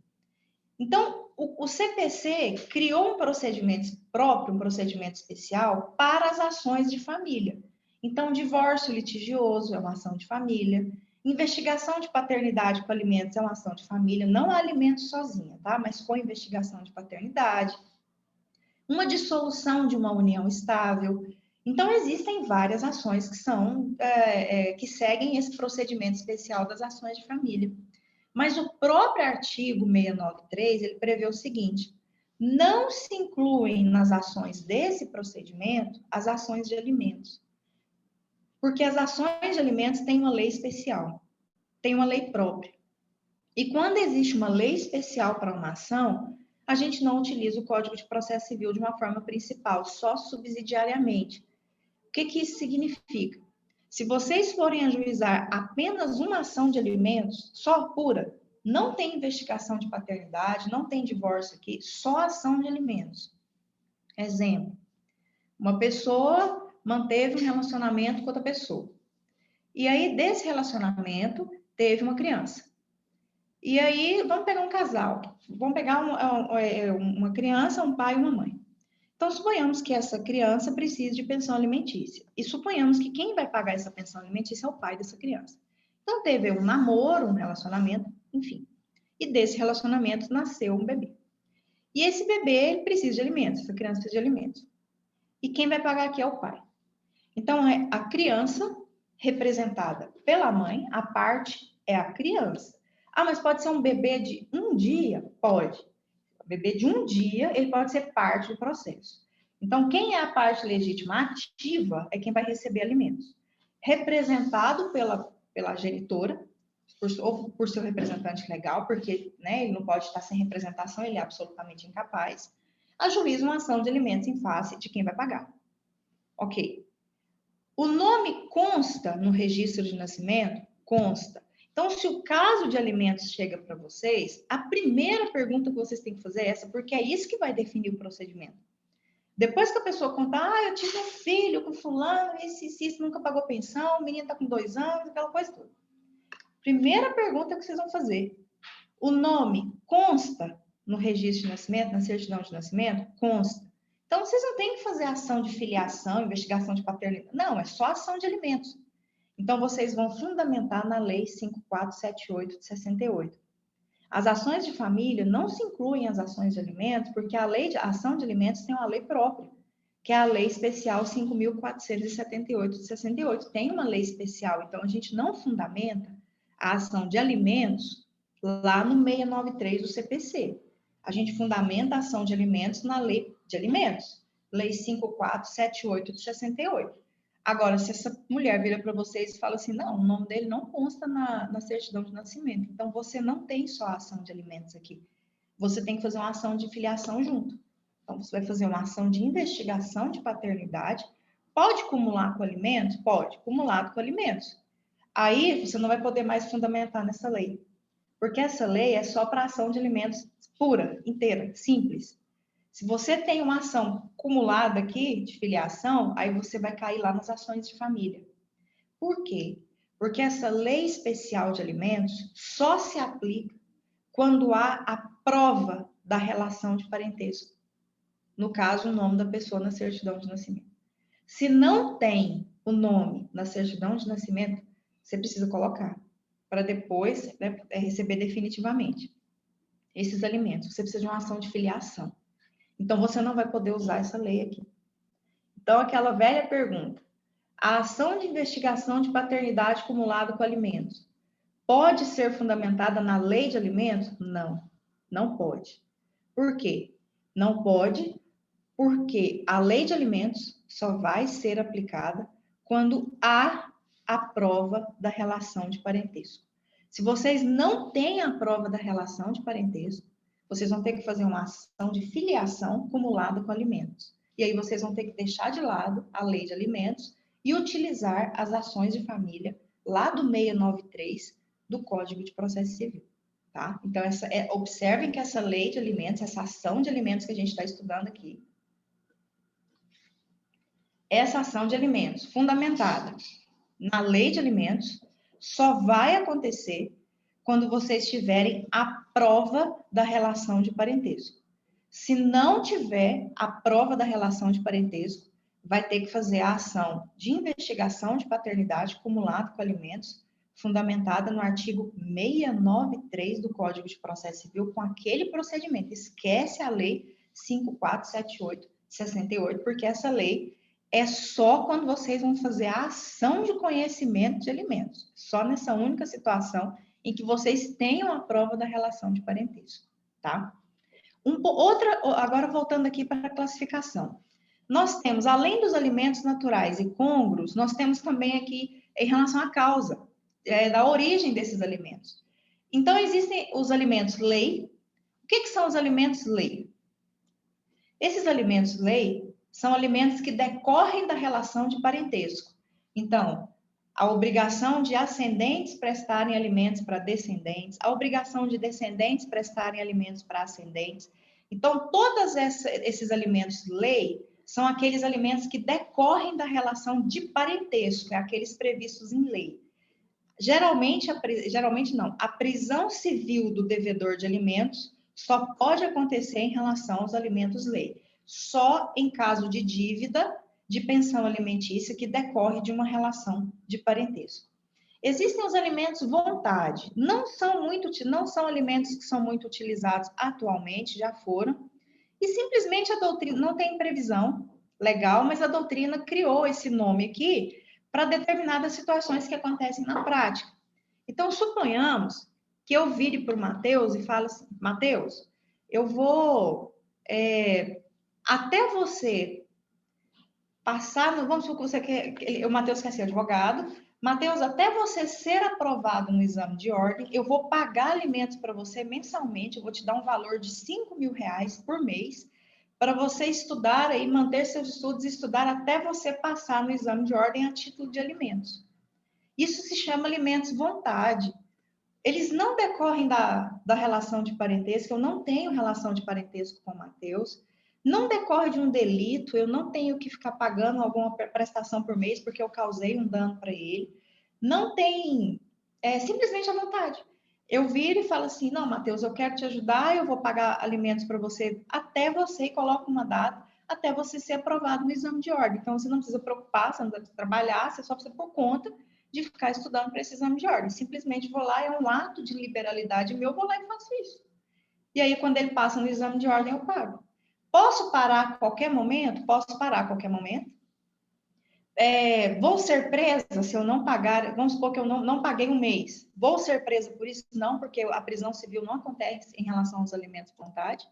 Então, o CPC criou um procedimento próprio, um procedimento especial para as ações de família. Então, divórcio litigioso é uma ação de família, investigação de paternidade com alimentos é uma ação de família, não há alimento sozinha, tá? Mas com investigação de paternidade, uma dissolução de uma união estável. Então, existem várias ações que são que seguem esse procedimento especial das ações de família. Mas o próprio artigo 693, ele prevê o seguinte: não se incluem nas ações desse procedimento as ações de alimentos. Porque as ações de alimentos têm uma lei especial, tem uma lei própria. E quando existe uma lei especial para uma ação, a gente não utiliza o Código de Processo Civil de uma forma principal, só subsidiariamente. O que isso significa? Se vocês forem ajuizar apenas uma ação de alimentos, só pura, não tem investigação de paternidade, não tem divórcio aqui, só ação de alimentos. Exemplo, uma pessoa manteve um relacionamento com outra pessoa. E aí, desse relacionamento, teve uma criança. E aí, vamos pegar um casal. Vamos pegar uma criança, um pai e uma mãe. Então, suponhamos que essa criança precise de pensão alimentícia. E suponhamos que quem vai pagar essa pensão alimentícia é o pai dessa criança. Então, teve um namoro, um relacionamento, enfim. E desse relacionamento nasceu um bebê. E esse bebê precisa de alimentos, essa criança precisa de alimentos. E quem vai pagar aqui é o pai. Então, é a criança representada pela mãe, a parte é a criança. Ah, mas pode ser um bebê de um dia? Pode. O bebê de um dia, ele pode ser parte do processo. Então, quem é a parte legítima ativa é quem vai receber alimentos. Representado pela genitora, ou por seu representante legal, porque ele não pode estar sem representação, ele é absolutamente incapaz, ajuiza uma ação de alimentos em face de quem vai pagar. Ok. O nome consta no registro de nascimento? Consta. Então, se o caso de alimentos chega para vocês, a primeira pergunta que vocês têm que fazer é essa, porque é isso que vai definir o procedimento. Depois que a pessoa conta, eu tive um filho com fulano, esse nunca pagou pensão, o menino está com 2 anos, aquela coisa toda. Primeira pergunta que vocês vão fazer. O nome consta no registro de nascimento, na certidão de nascimento? Consta. Então, vocês não têm que fazer ação de filiação, investigação de paternidade. Não, é só ação de alimentos. Então, vocês vão fundamentar na Lei 5478 de 68. As ações de família não se incluem as ações de alimentos, porque a ação de alimentos tem uma lei própria, que é a Lei Especial 5.478 de 68. Tem uma lei especial, então a gente não fundamenta a ação de alimentos lá no 693 do CPC. A gente fundamenta a ação de alimentos na lei de alimentos, lei 5478 de 68. Agora, se essa mulher vira para vocês e fala assim, não, o nome dele não consta na certidão de nascimento, então você não tem só a ação de alimentos aqui, você tem que fazer uma ação de filiação junto. Então, você vai fazer uma ação de investigação de paternidade, pode cumular com alimentos? Pode, cumulado com alimentos. Aí, você não vai poder mais fundamentar nessa lei, porque essa lei é só para ação de alimentos pura, inteira, simples. Se você tem uma ação acumulada aqui de filiação, aí você vai cair lá nas ações de família. Por quê? Porque essa lei especial de alimentos só se aplica quando há a prova da relação de parentesco. No caso, o nome da pessoa na certidão de nascimento. Se não tem o nome na certidão de nascimento, você precisa colocar para depois, né, receber definitivamente esses alimentos. Você precisa de uma ação de filiação. Então, você não vai poder usar essa lei aqui. Então, aquela velha pergunta, a ação de investigação de paternidade acumulada com alimentos pode ser fundamentada na lei de alimentos? Não, não pode. Por quê? Não pode, porque a lei de alimentos só vai ser aplicada quando há a prova da relação de parentesco. Se vocês não têm a prova da relação de parentesco, vocês vão ter que fazer uma ação de filiação acumulada com alimentos. E aí vocês vão ter que deixar de lado a lei de alimentos e utilizar as ações de família lá do 693 do Código de Processo Civil. Tá? Então, observem que essa lei de alimentos, essa ação de alimentos que a gente está estudando aqui, essa ação de alimentos fundamentada na lei de alimentos só vai acontecer quando vocês tiverem a prova da relação de parentesco. Se não tiver a prova da relação de parentesco, vai ter que fazer a ação de investigação de paternidade acumulada com alimentos, fundamentada no artigo 693 do Código de Processo Civil, com aquele procedimento. Esquece a lei 5478 de 68, porque essa lei é só quando vocês vão fazer a ação de conhecimento de alimentos. Só nessa única situação em que vocês tenham a prova da relação de parentesco, tá? Agora voltando aqui para a classificação. Nós temos, além dos alimentos naturais e côngruos, nós temos também aqui em relação à causa, da origem desses alimentos. Então, existem os alimentos lei. O que são os alimentos lei? Esses alimentos lei são alimentos que decorrem da relação de parentesco. Então, a obrigação de ascendentes prestarem alimentos para descendentes, a obrigação de descendentes prestarem alimentos para ascendentes. Então, todos esses alimentos lei são aqueles alimentos que decorrem da relação de parentesco, é aqueles previstos em lei. Geralmente não, a prisão civil do devedor de alimentos só pode acontecer em relação aos alimentos lei. Só em caso de dívida de pensão alimentícia que decorre de uma relação de parentesco. Existem os alimentos vontade, não são alimentos que são muito utilizados atualmente, já foram, e simplesmente a doutrina não tem previsão legal, mas a doutrina criou esse nome aqui para determinadas situações que acontecem na prática. Então, suponhamos que eu vire para o Matheus e fale assim, Matheus, eu vou até você passar, vamos supor que você quer, o Matheus quer ser advogado, Matheus, até você ser aprovado no exame de ordem, eu vou pagar alimentos para você mensalmente, eu vou te dar um valor de R$5.000 por mês, para você estudar e manter seus estudos e estudar até você passar no exame de ordem a título de alimentos. Isso se chama alimentos vontade. Eles não decorrem da relação de parentesco, eu não tenho relação de parentesco com o Matheus, não decorre de um delito, eu não tenho que ficar pagando alguma prestação por mês porque eu causei um dano para ele. Não tem, simplesmente a vontade. Eu viro e falo assim, não, Matheus, eu quero te ajudar, eu vou pagar alimentos para você até você, e coloco uma data, até você ser aprovado no exame de ordem. Então, você não precisa preocupar, você não precisa trabalhar, você só precisa por conta de ficar estudando para esse exame de ordem. Simplesmente vou lá, é um ato de liberalidade meu, vou lá e faço isso. E aí, quando ele passa no exame de ordem, eu pago. Posso parar a qualquer momento? Posso parar a qualquer momento. Vou ser presa se eu não pagar, vamos supor que eu não paguei um mês. Vou ser presa por isso? Não, porque a prisão civil não acontece em relação aos alimentos de vontade.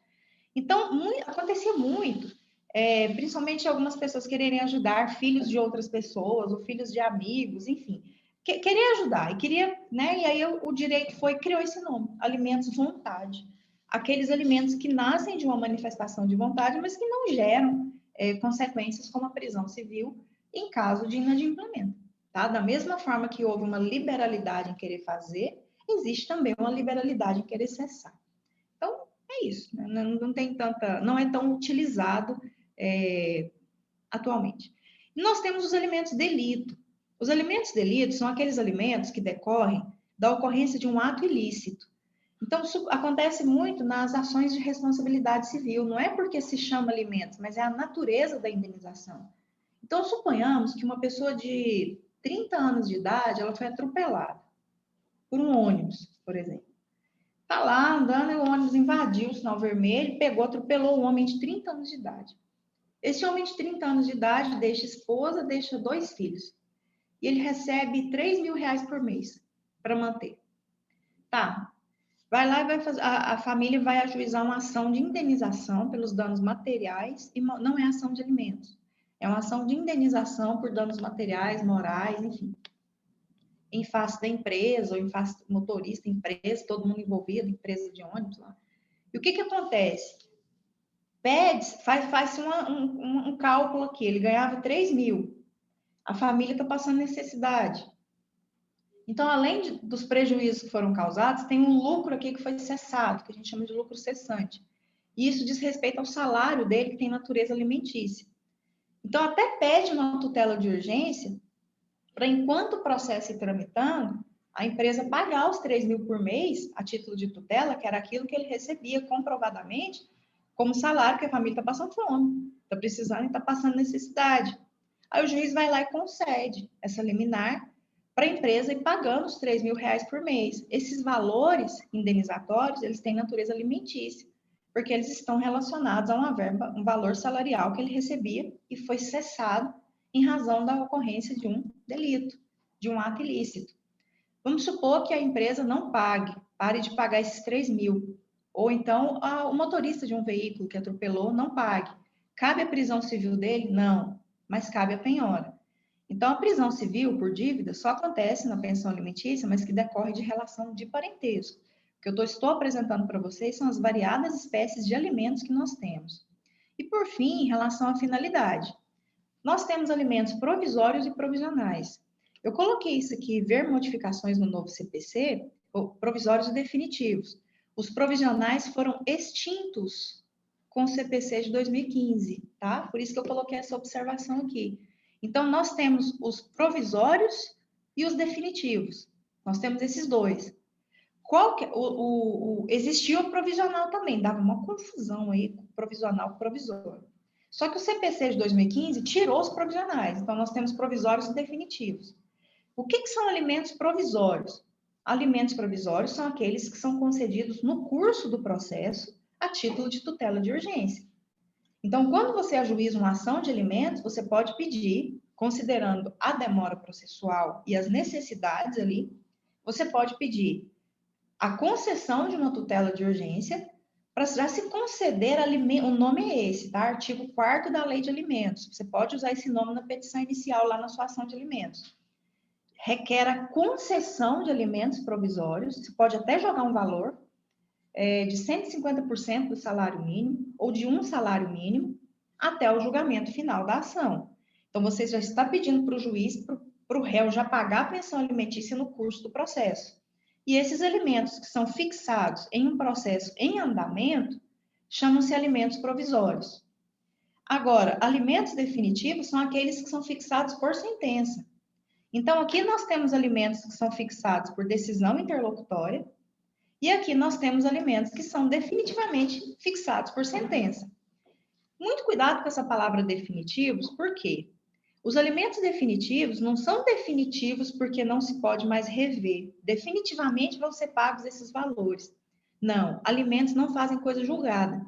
Então, acontecia muito, principalmente algumas pessoas quererem ajudar filhos de outras pessoas, ou filhos de amigos, enfim. Querer ajudar, e queria, né? E aí o direito criou esse nome, alimentos vontade. Aqueles alimentos que nascem de uma manifestação de vontade, mas que não geram consequências como a prisão civil em caso de inadimplemento. Tá? Da mesma forma que houve uma liberalidade em querer fazer, existe também uma liberalidade em querer cessar. Então, é isso. Né? Não tem tanta, não é tão utilizado atualmente. E nós temos os alimentos delito. Os alimentos delito são aqueles alimentos que decorrem da ocorrência de um ato ilícito. Então, isso acontece muito nas ações de responsabilidade civil. Não é porque se chama alimentos, mas é a natureza da indenização. Então, suponhamos que uma pessoa de 30 anos de idade, ela foi atropelada por um ônibus, por exemplo. Está lá andando e o ônibus invadiu o sinal vermelho, pegou, atropelou um homem de 30 anos de idade. Esse homem de 30 anos de idade deixa esposa, deixa 2 filhos. E ele recebe R$3.000 por mês para manter. Tá. Vai lá e vai fazer. A família vai ajuizar uma ação de indenização pelos danos materiais, e não é ação de alimentos. É uma ação de indenização por danos materiais, morais, enfim. Em face da empresa, ou em face do motorista, empresa, todo mundo envolvido, empresa de ônibus lá. E o que acontece? Faz um cálculo aqui, ele ganhava 3.000. A família está passando necessidade. Então, além dos prejuízos que foram causados, tem um lucro aqui que foi cessado, que a gente chama de lucro cessante. E isso diz respeito ao salário dele, que tem natureza alimentícia. Então, até pede uma tutela de urgência para, enquanto o processo ir tramitando, a empresa pagar os 3.000 por mês a título de tutela, que era aquilo que ele recebia comprovadamente como salário, que a família está passando fome, está precisando e está passando necessidade. Aí o juiz vai lá e concede essa liminar para a empresa ir pagando os R$3.000 por mês. Esses valores indenizatórios, eles têm natureza alimentícia, porque eles estão relacionados a uma verba, um valor salarial que ele recebia e foi cessado em razão da ocorrência de um delito, de um ato ilícito. Vamos supor que a empresa não pare de pagar esses 3.000. Ou então o motorista de um veículo que atropelou não pague. Cabe a prisão civil dele? Não, mas cabe a penhora. Então, a prisão civil por dívida só acontece na pensão alimentícia, mas que decorre de relação de parentesco. O que eu estou apresentando para vocês são as variadas espécies de alimentos que nós temos. E, por fim, em relação à finalidade. Nós temos alimentos provisórios e provisionais. Eu coloquei isso aqui, ver modificações no novo CPC, provisórios e definitivos. Os provisionais foram extintos com o CPC de 2015, tá? Por isso que eu coloquei essa observação aqui. Então, nós temos os provisórios e os definitivos. Nós temos esses dois. Existia o provisional também, dava uma confusão aí, provisional com provisório. Só que o CPC de 2015 tirou os provisionais, então nós temos provisórios e definitivos. O que são alimentos provisórios? Alimentos provisórios são aqueles que são concedidos no curso do processo a título de tutela de urgência. Então, quando você ajuiza uma ação de alimentos, você pode pedir, considerando a demora processual e as necessidades ali, você pode pedir a concessão de uma tutela de urgência para já se conceder alimento. O nome é esse, tá? Artigo 4º da Lei de Alimentos. Você pode usar esse nome na petição inicial lá na sua ação de alimentos. Requer a concessão de alimentos provisórios, você pode até jogar um valor de 150% do salário mínimo ou de um salário mínimo até o julgamento final da ação. Então, você já está pedindo para o juiz, para o réu já pagar a pensão alimentícia no curso do processo. E esses alimentos que são fixados em um processo em andamento chamam-se alimentos provisórios. Agora, alimentos definitivos são aqueles que são fixados por sentença. Então, aqui nós temos alimentos que são fixados por decisão interlocutória e aqui nós temos alimentos que são definitivamente fixados por sentença. Muito cuidado com essa palavra definitivos, por quê? Os alimentos definitivos não são definitivos porque não se pode mais rever. Definitivamente vão ser pagos esses valores. Não, alimentos não fazem coisa julgada.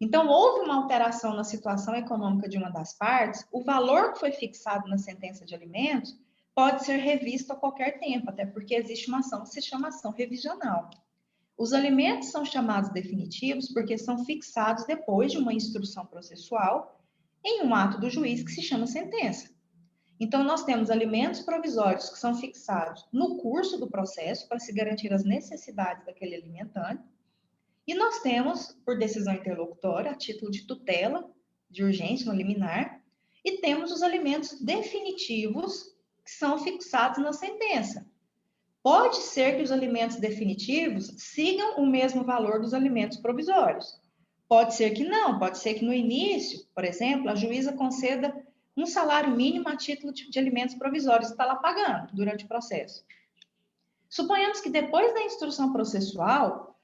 Então, houve uma alteração na situação econômica de uma das partes, o valor que foi fixado na sentença de alimentos pode ser revisto a qualquer tempo, até porque existe uma ação que se chama ação revisional. Os alimentos são chamados definitivos porque são fixados depois de uma instrução processual em um ato do juiz que se chama sentença. Então, nós temos alimentos provisórios que são fixados no curso do processo para se garantir as necessidades daquele alimentante. E nós temos, por decisão interlocutória, a título de tutela, de urgência, no liminar, e temos os alimentos definitivos que são fixados na sentença. Pode ser que os alimentos definitivos sigam o mesmo valor dos alimentos provisórios. Pode ser que não, pode ser que no início, por exemplo, a juíza conceda um salário mínimo a título de alimentos provisórios, está lá pagando durante o processo. Suponhamos que depois da instrução processual,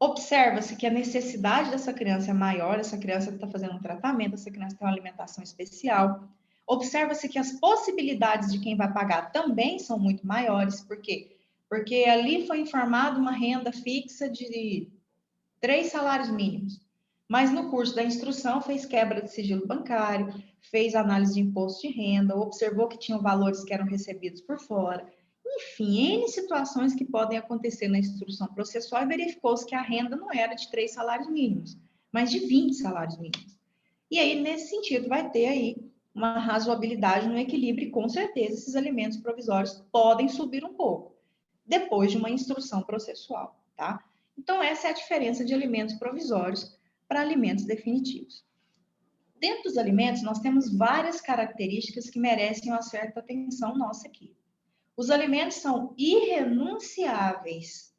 observa-se que a necessidade dessa criança é maior, essa criança está fazendo um tratamento, essa criança tem uma alimentação especial. Observa-se que as possibilidades de quem vai pagar também são muito maiores. Por quê? Porque ali foi informada uma renda fixa de 3 salários mínimos. Mas no curso da instrução fez quebra de sigilo bancário, fez análise de imposto de renda, observou que tinham valores que eram recebidos por fora. Enfim, N situações que podem acontecer na instrução processual e verificou-se que a renda não era de 3 salários mínimos, mas de 20 salários mínimos. E aí, nesse sentido, vai ter aí uma razoabilidade no equilíbrio e, com certeza, esses alimentos provisórios podem subir um pouco, depois de uma instrução processual, tá? Então, essa é a diferença de alimentos provisórios para alimentos definitivos. Dentro dos alimentos, nós temos várias características que merecem uma certa atenção nossa aqui. Os alimentos são irrenunciáveis,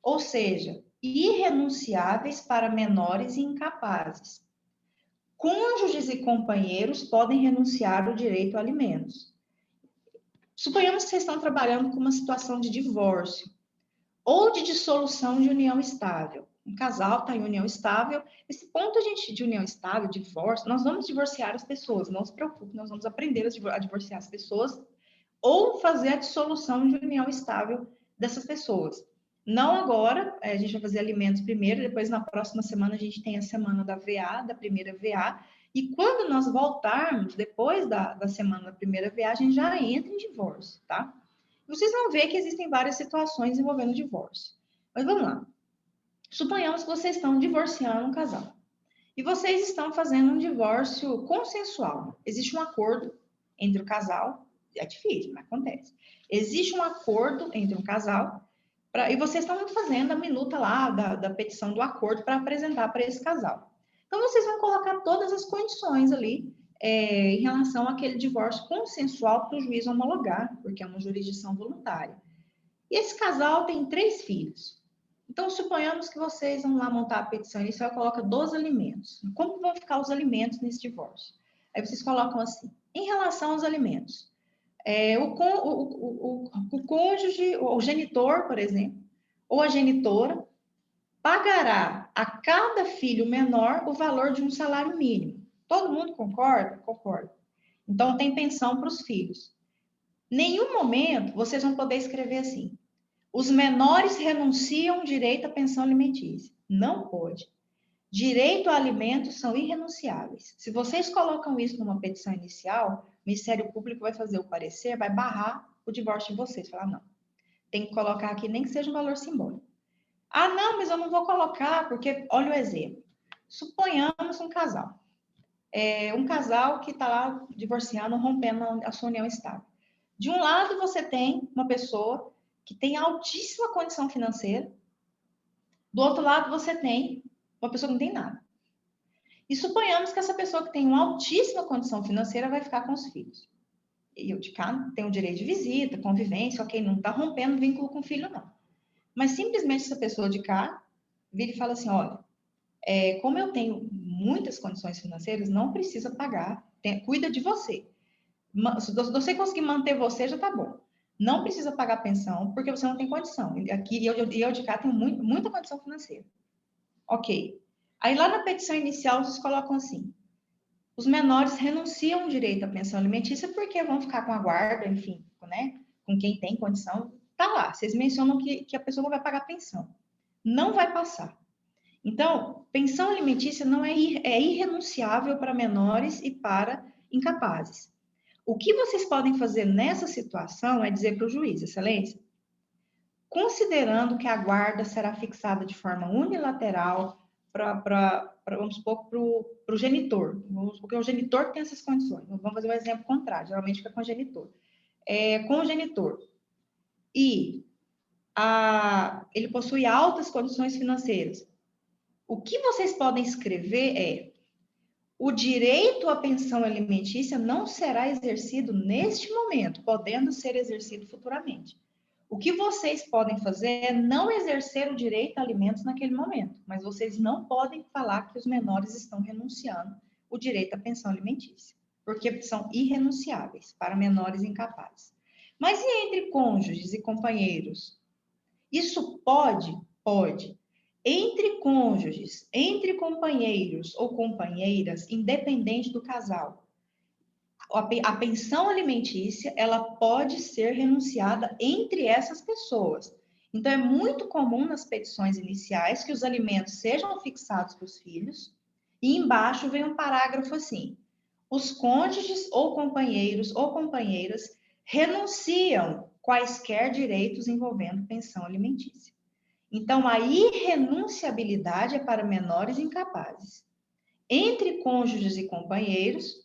ou seja, irrenunciáveis para menores e incapazes. Cônjuges e companheiros podem renunciar ao direito a alimentos. Suponhamos que vocês estão trabalhando com uma situação de divórcio ou de dissolução de união estável. Um casal está em união estável. Esse ponto de união estável, divórcio, nós vamos divorciar as pessoas, não se preocupe, nós vamos aprender a divorciar as pessoas ou fazer a dissolução de união estável dessas pessoas. Não agora, a gente vai fazer alimentos primeiro, depois na próxima semana a gente tem a semana da VA, da primeira VA, e quando nós voltarmos, depois da semana da primeira VA, a gente já entra em divórcio, tá? Vocês vão ver que existem várias situações envolvendo divórcio. Mas vamos lá. Suponhamos que vocês estão divorciando um casal. E vocês estão fazendo um divórcio consensual. Existe um acordo entre o casal, é difícil, mas acontece. Existe um acordo entre um casal, e vocês estão fazendo a minuta lá da petição do acordo para apresentar para esse casal. Então, vocês vão colocar todas as condições ali em relação àquele divórcio consensual para o juiz homologar, porque é uma jurisdição voluntária. E esse casal tem 3 filhos. Então, suponhamos que vocês vão lá montar a petição inicial e colocam 12 alimentos. Como vão ficar os alimentos nesse divórcio? Aí vocês colocam assim, em relação aos alimentos, o cônjuge, o genitor, por exemplo, ou a genitora, pagará a cada filho menor o valor de um salário mínimo. Todo mundo concorda? Concorda. Então, tem pensão para os filhos. Nenhum momento vocês vão poder escrever assim, os menores renunciam direito à pensão alimentícia. Não pode. Direito a alimentos são irrenunciáveis. Se vocês colocam isso numa petição inicial, o Ministério Público vai fazer o parecer, vai barrar o divórcio de vocês. Falar, não, tem que colocar aqui nem que seja um valor simbólico. Ah, não, mas eu não vou colocar, porque, olha o exemplo. Suponhamos um casal. Um casal que está lá divorciando, rompendo a sua união estável. De um lado, você tem uma pessoa que tem altíssima condição financeira. Do outro lado, você tem uma pessoa que não tem nada. E suponhamos que essa pessoa que tem uma altíssima condição financeira vai ficar com os filhos. E o de cá tem o direito de visita, convivência, ok, não está rompendo vínculo com o filho, não. Mas simplesmente essa pessoa de cá vira e fala assim, olha, como eu tenho muitas condições financeiras, não precisa pagar, cuida de você. Se você conseguir manter você, já tá bom. Não precisa pagar pensão, porque você não tem condição. Aqui, eu de cá tenho muita condição financeira. Ok. Aí, lá na petição inicial, vocês colocam assim, os menores renunciam o direito à pensão alimentícia porque vão ficar com a guarda, enfim, né? Com quem tem condição. Tá lá, vocês mencionam que a pessoa não vai pagar pensão. Não vai passar. Então, pensão alimentícia não é irrenunciável para menores e para incapazes. O que vocês podem fazer nessa situação é dizer para o juiz, excelência, considerando que a guarda será fixada de forma unilateral vamos supor, para o genitor. Porque o genitor tem essas condições. Vamos fazer um exemplo contrário, geralmente fica com o genitor. Com o genitor. E ele possui altas condições financeiras. O que vocês podem escrever é: o direito à pensão alimentícia não será exercido neste momento, podendo ser exercido futuramente. O que vocês podem fazer é não exercer o direito a alimentos naquele momento, mas vocês não podem falar que os menores estão renunciando o direito à pensão alimentícia, porque são irrenunciáveis para menores incapazes. Mas e entre cônjuges e companheiros? Isso pode? Pode. Entre cônjuges, entre companheiros ou companheiras, independente do casal, a pensão alimentícia, ela pode ser renunciada entre essas pessoas. Então, é muito comum nas petições iniciais que os alimentos sejam fixados para os filhos e embaixo vem um parágrafo assim: os cônjuges ou companheiras renunciam quaisquer direitos envolvendo pensão alimentícia. Então, a irrenunciabilidade é para menores incapazes. Entre cônjuges e companheiros,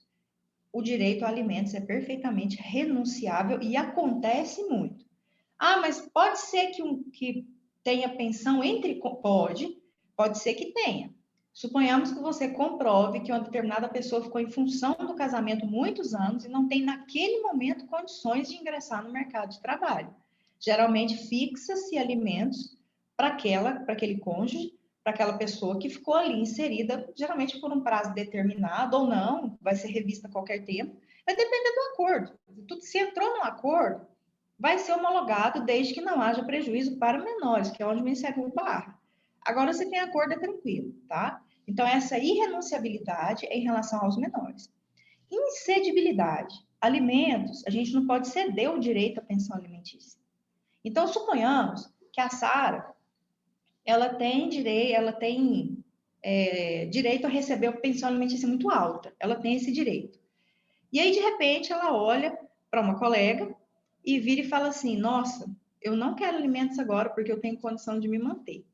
o direito a alimentos é perfeitamente renunciável e acontece muito. Ah, mas pode ser que tenha pensão entre... Pode ser que tenha. Suponhamos que você comprove que uma determinada pessoa ficou em função do casamento muitos anos e não tem naquele momento condições de ingressar no mercado de trabalho. Geralmente fixa-se alimentos para aquele cônjuge, para aquela pessoa que ficou ali inserida, geralmente por um prazo determinado ou não, vai ser revista a qualquer tempo, vai depender do acordo. Se entrou num acordo, vai ser homologado desde que não haja prejuízo para menores, que é onde me segue o barra. Agora, você tem acordo, é tranquilo, tá? Então, essa irrenunciabilidade é em relação aos menores. Incedibilidade. Alimentos, a gente não pode ceder o direito à pensão alimentícia. Então, suponhamos que a Sara, ela tem direito a receber uma pensão alimentícia muito alta. Ela tem esse direito. E aí, de repente, ela olha para uma colega e vira e fala assim: nossa, eu não quero alimentos agora porque eu tenho condição de me manter.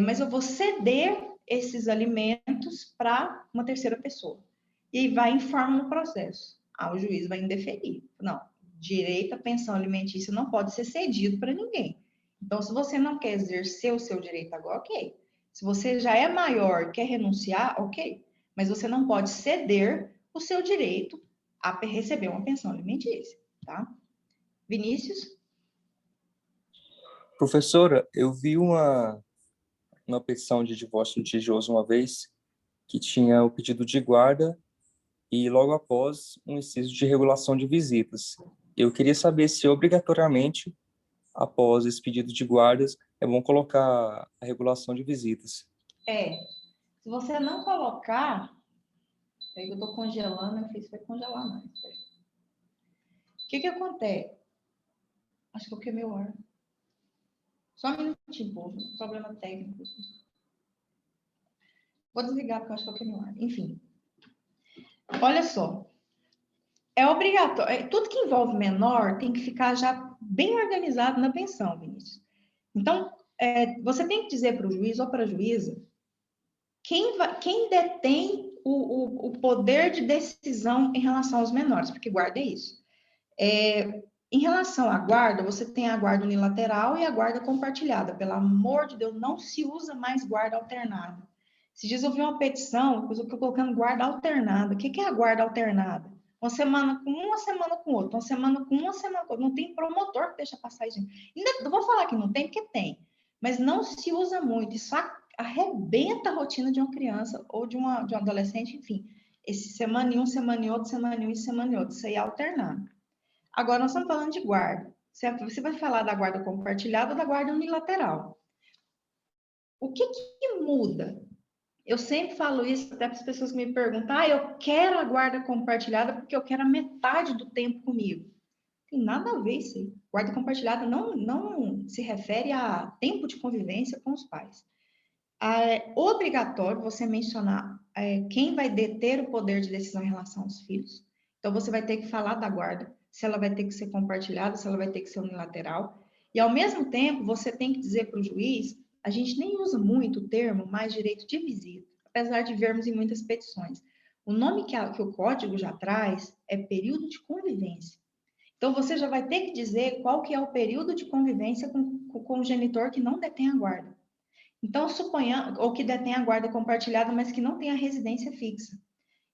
Mas eu vou ceder esses alimentos para uma terceira pessoa. E vai e informa no processo. O juiz vai indeferir. Não, direito à pensão alimentícia não pode ser cedido para ninguém. Então, se você não quer exercer o seu direito agora, ok. Se você já é maior, quer renunciar, ok. Mas você não pode ceder o seu direito a receber uma pensão alimentícia, tá? Vinícius? Professora, eu vi uma petição de divórcio litigioso uma vez que tinha o pedido de guarda e logo após um inciso de regulação de visitas. Eu queria saber se obrigatoriamente, após esse pedido de guardas, é bom colocar a regulação de visitas. Se você não colocar, aí eu tô congelando, eu fiz, vai congelar mais. O que acontece? Acho que eu queimei o ar. Só um minutinho, povo. Problema técnico. Vou desligar porque eu acho que eu queimei o ar. Enfim. Olha só. É obrigatório. Tudo que envolve menor tem que ficar já bem organizado na pensão, Vinícius. Então, você tem que dizer para o juiz ou para a juíza quem detém o poder de decisão em relação aos menores, porque guarda é isso. Em relação à guarda, você tem a guarda unilateral e a guarda compartilhada. Pelo amor de Deus, não se usa mais guarda alternada. Se diz, eu vi uma petição, eu estou colocando guarda alternada. O que é a guarda alternada? Uma semana com uma semana com outra, uma semana com uma semana com outra. Não tem promotor que deixa passar isso. Ainda vou falar que não tem, porque tem. Mas não se usa muito. Isso arrebenta a rotina de uma criança ou de um adolescente, enfim. Esse semana em um, semana em outro, semana em um e semana em outro. Isso aí é alternado. Agora, nós estamos falando de guarda. Você vai falar da guarda compartilhada ou da guarda unilateral. O que muda? Eu sempre falo isso até para as pessoas que me perguntam: eu quero a guarda compartilhada porque eu quero a metade do tempo comigo. Tem nada a ver isso aí. Guarda compartilhada não se refere a tempo de convivência com os pais. É obrigatório você mencionar quem vai deter o poder de decisão em relação aos filhos. Então, você vai ter que falar da guarda, se ela vai ter que ser compartilhada, se ela vai ter que ser unilateral. E, ao mesmo tempo, você tem que dizer para o juiz, a gente nem usa muito o termo mais direito de visita, apesar de vermos em muitas petições. O nome que o código já traz é período de convivência. Então, você já vai ter que dizer qual que é o período de convivência com o genitor que não detém a guarda. Então, suponhamos, ou que detém a guarda compartilhada, mas que não tem a residência fixa.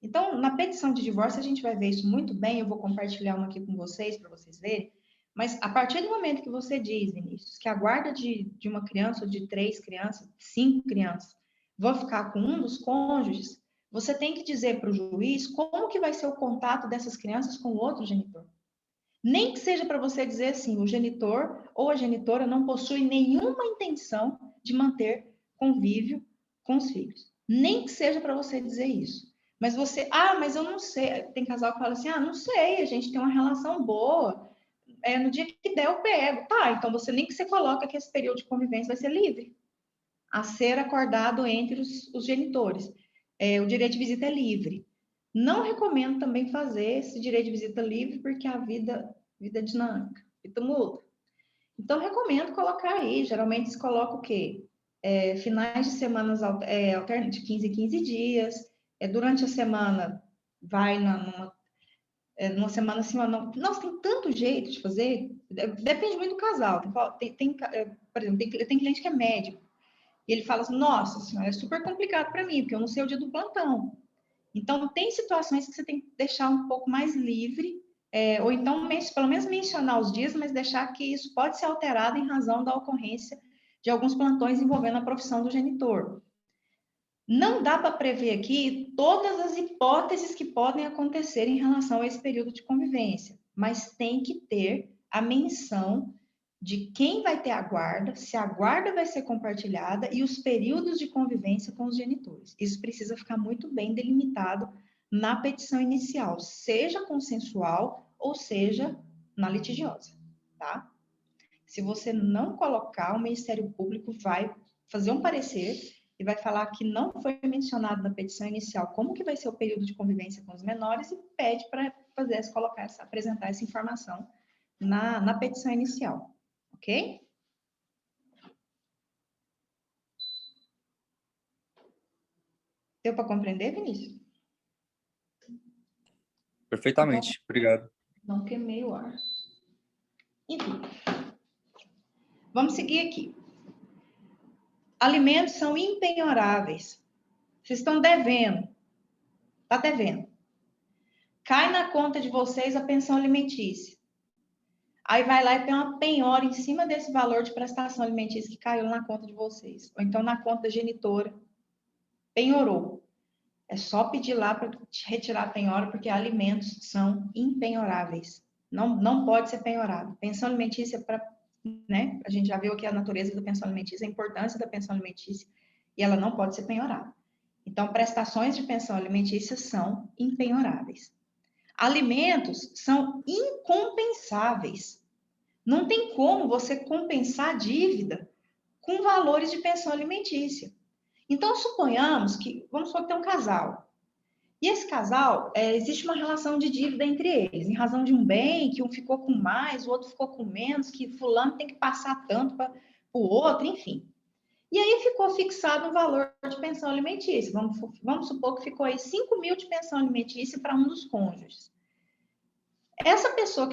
Então, na petição de divórcio, a gente vai ver isso muito bem. Eu vou compartilhar uma aqui com vocês, para vocês verem. Mas, a partir do momento que você diz, Vinícius, que a guarda de uma criança, ou de 3 crianças, 5 crianças, vão ficar com um dos cônjuges, você tem que dizer para o juiz como que vai ser o contato dessas crianças com o outro genitor. Nem que seja para você dizer assim, o genitor ou a genitora não possui nenhuma intenção de manter convívio com os filhos. Nem que seja para você dizer isso. Mas você, mas eu não sei. Tem casal que fala assim, não sei, a gente tem uma relação boa. No dia que der, eu pego. Tá, então você nem que você coloca que esse período de convivência vai ser livre, a ser acordado entre os genitores. O direito de visita é livre. Não recomendo também fazer esse direito de visita livre, porque a vida é dinâmica, vida muda. Então, recomendo colocar aí. Geralmente se coloca o quê? Finais de semanas alternados, de 15 em 15 dias. Durante a semana, vai numa semana assim, nossa, tem tanto jeito de fazer. Depende muito do casal. Por exemplo, tem cliente que é médico. E ele fala assim, nossa senhora, é super complicado para mim, porque eu não sei o dia do plantão. Então, tem situações que você tem que deixar um pouco mais livre, ou então, pelo menos mencionar os dias, mas deixar que isso pode ser alterado em razão da ocorrência de alguns plantões envolvendo a profissão do genitor. Não dá para prever aqui todas as hipóteses que podem acontecer em relação a esse período de convivência, mas tem que ter a menção de quem vai ter a guarda, se a guarda vai ser compartilhada e os períodos de convivência com os genitores. Isso precisa ficar muito bem delimitado na petição inicial, seja consensual ou seja na litigiosa, tá? Se você não colocar, o Ministério Público vai fazer um parecer e vai falar que não foi mencionado na petição inicial como que vai ser o período de convivência com os menores e pede para apresentar essa informação na petição inicial. Ok? Deu para compreender, Vinícius? Perfeitamente, obrigado. Não queimei o ar. Enfim. Vamos seguir aqui. Alimentos são impenhoráveis. Vocês estão devendo. Está devendo. Cai na conta de vocês a pensão alimentícia. Aí vai lá e tem uma penhora em cima desse valor de prestação alimentícia que caiu na conta de vocês. Ou então na conta da genitora. Penhorou. É só pedir lá para retirar a penhora, porque alimentos são impenhoráveis. Não pode ser penhorado. Pensão alimentícia, né? A gente já viu aqui a natureza da pensão alimentícia, a importância da pensão alimentícia, e ela não pode ser penhorada. Então, prestações de pensão alimentícia são impenhoráveis. Alimentos são incompensáveis. Não tem como você compensar a dívida com valores de pensão alimentícia. Então, suponhamos que, vamos supor que tem um casal. E esse casal, existe uma relação de dívida entre eles, em razão de um bem, que um ficou com mais, o outro ficou com menos, que fulano tem que passar tanto para o outro, enfim. E aí ficou fixado um valor de pensão alimentícia. Vamos supor que ficou aí 5 mil de pensão alimentícia para um dos cônjuges. Essa pessoa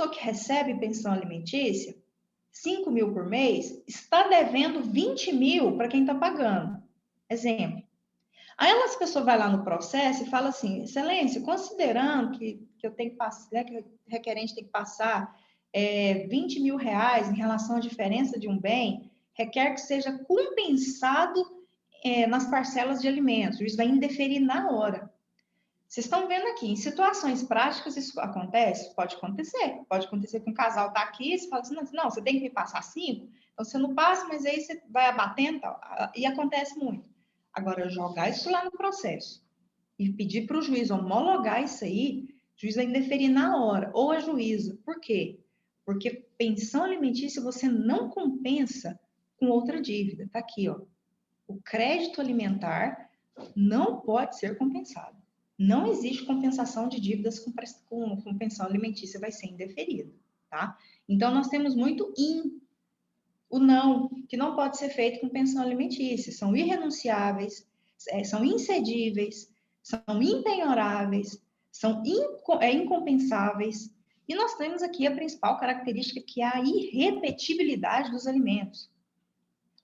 que recebe pensão alimentícia, 5 mil por mês, está devendo 20 mil para quem está pagando. Exemplo. Aí essa pessoa vai lá no processo e fala assim, excelência, considerando que eu tenho que passar, né, que o requerente tem que passar 20 mil reais em relação à diferença de um bem, requer que seja compensado nas parcelas de alimentos. Isso vai indeferir na hora. Vocês estão vendo aqui, em situações práticas isso acontece? Pode acontecer que um casal está aqui e você fala assim, não, você tem que me passar 5, então você não passa, mas aí você vai abatendo e tal, e acontece muito. Agora, jogar isso lá no processo e pedir para o juiz homologar isso aí, o juiz vai indeferir na hora, ou a juíza. Por quê? Porque pensão alimentícia você não compensa com outra dívida. Está aqui, ó. O crédito alimentar não pode ser compensado. Não existe compensação de dívidas com pensão alimentícia, vai ser indeferido, tá? Então, nós temos muito o não, que não pode ser feito com pensão alimentícia. São irrenunciáveis, são incedíveis, são impenhoráveis, são incompensáveis. E nós temos aqui a principal característica, que é a irrepetibilidade dos alimentos.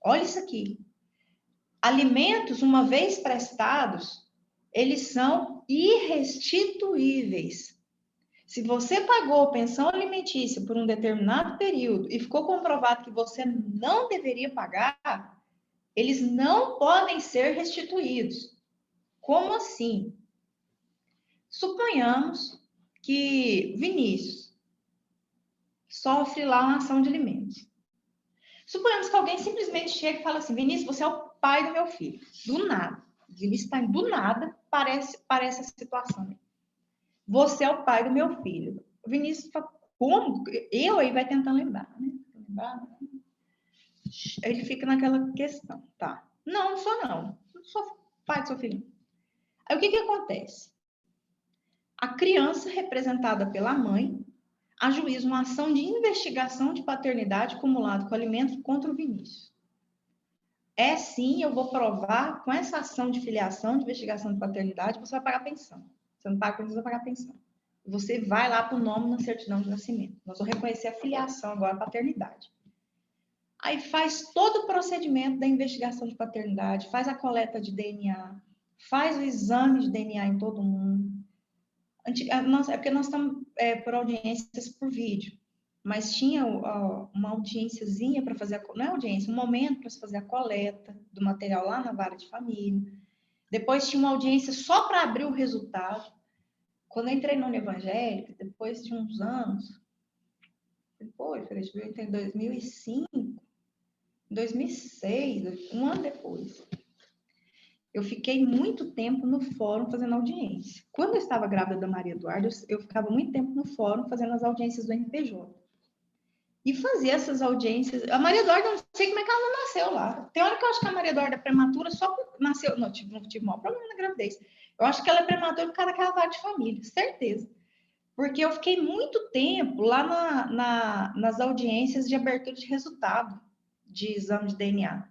Olha isso aqui. Alimentos, uma vez prestados, eles são irrestituíveis. Se você pagou pensão alimentícia por um determinado período e ficou comprovado que você não deveria pagar, eles não podem ser restituídos. Como assim? Suponhamos que Vinícius sofre lá uma ação de alimentos. Suponhamos que alguém simplesmente chega e fala assim: Vinícius, você é o pai do meu filho. Do nada. Vinícius está do nada, parece essa situação. Você é o pai do meu filho. O Vinícius fala: como? Eu aí vai tentando lembrar, né? Ele fica naquela questão, tá? Não sou não. Não sou pai do seu filho. Aí o que acontece? A criança, representada pela mãe, ajuiza uma ação de investigação de paternidade acumulada com alimentos contra o Vinícius. É sim, eu vou provar, com essa ação de filiação, de investigação de paternidade, você vai pagar pensão. Você não paga pensão, você vai pagar pensão. Você vai lá para o nome na certidão de nascimento. Nós vamos reconhecer a filiação, agora a paternidade. Aí faz todo o procedimento da investigação de paternidade, faz a coleta de DNA, faz o exame de DNA em todo mundo. É porque nós estamos por audiências por vídeo, mas tinha uma audiênciazinha para fazer, não é audiência, um momento para se fazer a coleta do material lá na vara de família. Depois tinha uma audiência só para abrir o resultado. Quando eu entrei no evangélico, depois de uns anos, depois, em 2005, 2006, um ano depois, eu fiquei muito tempo no fórum fazendo audiência. Quando eu estava grávida da Maria Eduarda, eu ficava muito tempo no fórum fazendo as audiências do NPJ. E fazia essas audiências. A Maria Eduarda, eu não sei como é que ela não nasceu lá. Tem hora que eu acho que a Maria Eduarda é prematura só porque nasceu. Não tive o maior problema na gravidez. Eu acho que ela é prematura por causa daquela vara de família, certeza. Porque eu fiquei muito tempo lá nas audiências de abertura de resultado de exame de DNA.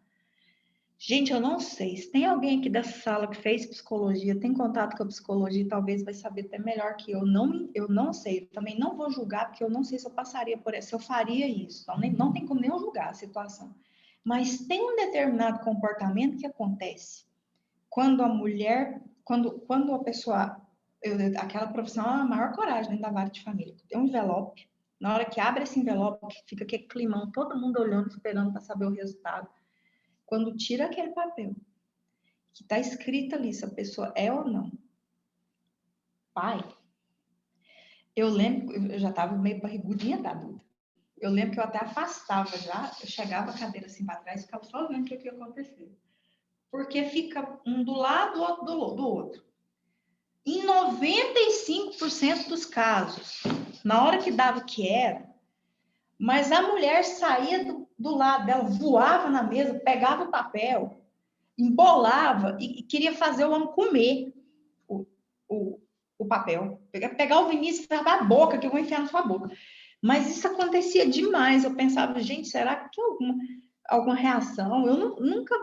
Gente, eu não sei. Se tem alguém aqui dessa sala que fez psicologia, tem contato com a psicologia, talvez vai saber até melhor que eu. Eu não sei. Eu também não vou julgar, porque eu não sei se eu passaria por isso, se eu faria isso. Então, não tem como nem eu julgar a situação. Mas tem um determinado comportamento que acontece quando a mulher, quando a pessoa, aquela profissional, é a maior coragem dentro da vara de família. Tem um envelope. Na hora que abre esse envelope, fica aquele climão, todo mundo olhando, esperando para saber o resultado. Quando tira aquele papel, que está escrito ali se a pessoa é ou não pai, eu lembro, eu já estava meio barrigudinha da dúvida. Eu lembro que eu até afastava já, eu chegava a cadeira assim para trás e ficava só vendo o que ia acontecer. Porque fica um do lado, outro do outro. Em 95% dos casos, na hora que dava que era, mas a mulher saía do lado dela, voava na mesa, pegava o papel, embolava e queria fazer o homem comer o papel. Pegar o Vinícius e pegar a boca, que eu vou enfiar na sua boca. Mas isso acontecia demais. Eu pensava, gente, será que alguma reação? Eu nunca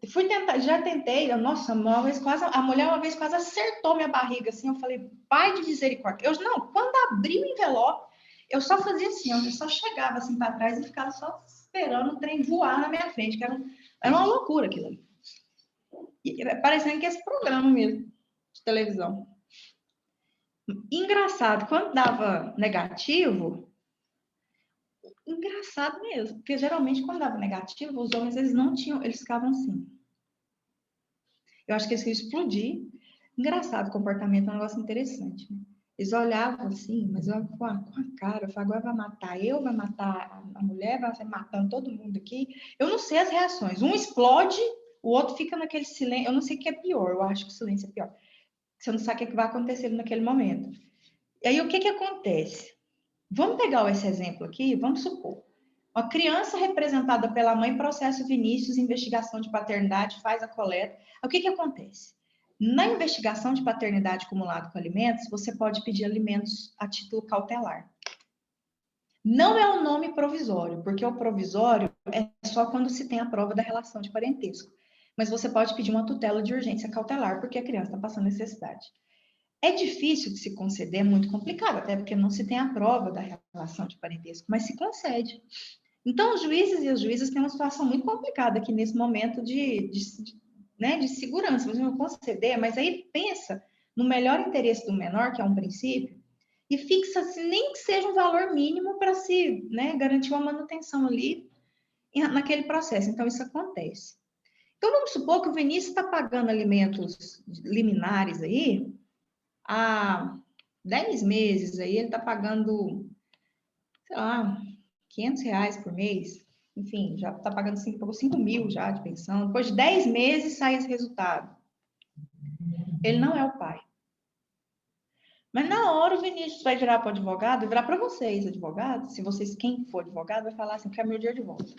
fui tentar, já tentei. Nossa, a mulher uma vez quase acertou minha barriga, assim. Eu falei, pai de misericórdia. Quando abri o envelope, eu só fazia assim, eu só chegava assim para trás e ficava só esperando o trem voar na minha frente, que era uma loucura aquilo ali. Parecendo que esse programa mesmo de televisão. Engraçado, quando dava negativo, engraçado mesmo, porque geralmente quando dava negativo, os homens eles ficavam assim. Eu acho que eles queriam explodir. Engraçado, o comportamento é um negócio interessante, né? Eles olhavam assim, mas eu com a cara, eu falava, agora vai matar eu, vai matar a mulher, vai sair matando todo mundo aqui. Eu não sei as reações. Um explode, o outro fica naquele silêncio. Eu não sei o que é pior, eu acho que o silêncio é pior. Você não sabe o que vai acontecer naquele momento. E aí, o que acontece? Vamos pegar esse exemplo aqui, vamos supor. Uma criança representada pela mãe processa o Vinícius, investigação de paternidade, faz a coleta. O que acontece? Na investigação de paternidade acumulada com alimentos, você pode pedir alimentos a título cautelar. Não é um nome provisório, porque o provisório é só quando se tem a prova da relação de parentesco. Mas você pode pedir uma tutela de urgência cautelar, porque a criança está passando necessidade. É difícil de se conceder, é muito complicado, até porque não se tem a prova da relação de parentesco, mas se concede. Então, os juízes e as juízas têm uma situação muito complicada aqui nesse momento de segurança. Você não conceder, mas aí pensa no melhor interesse do menor, que é um princípio, e fixa-se nem que seja um valor mínimo para se garantir uma manutenção ali naquele processo. Então, isso acontece. Então, vamos supor que o Vinícius está pagando alimentos liminares aí há 10 meses, aí ele está pagando, sei lá, R$500 por mês. Enfim, já está pagando 5 mil já de pensão. Depois de 10 meses sai esse resultado. Ele não é o pai. Mas na hora o Vinícius vai virar para o advogado, e virar para vocês, advogados, se vocês, quem for advogado, vai falar assim, quero meu dinheiro de volta.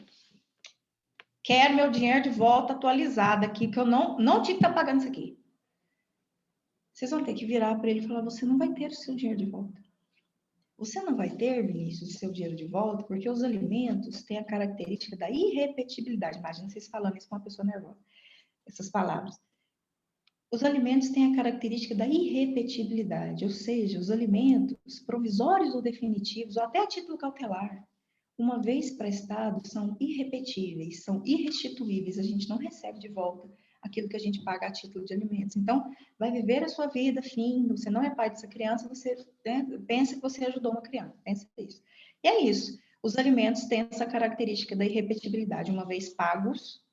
Quero meu dinheiro de volta atualizado aqui, que eu não tive que estar pagando isso aqui. Vocês vão ter que virar para ele e falar, você não vai ter o seu dinheiro de volta. Você não vai ter, Vinícius, o seu dinheiro de volta, porque os alimentos têm a característica da irrepetibilidade. Imagina vocês falando isso com uma pessoa nervosa. Essas palavras. Os alimentos têm a característica da irrepetibilidade, ou seja, os alimentos provisórios ou definitivos, ou até a título cautelar, uma vez prestados, são irrepetíveis, são irrestituíveis. A gente não recebe de volta aquilo que a gente paga a título de alimentos. Então, vai viver a sua vida, fim, você não é pai dessa criança, você pensa que você ajudou uma criança, pensa isso. E é isso, os alimentos têm essa característica da irrepetibilidade, uma vez pagos,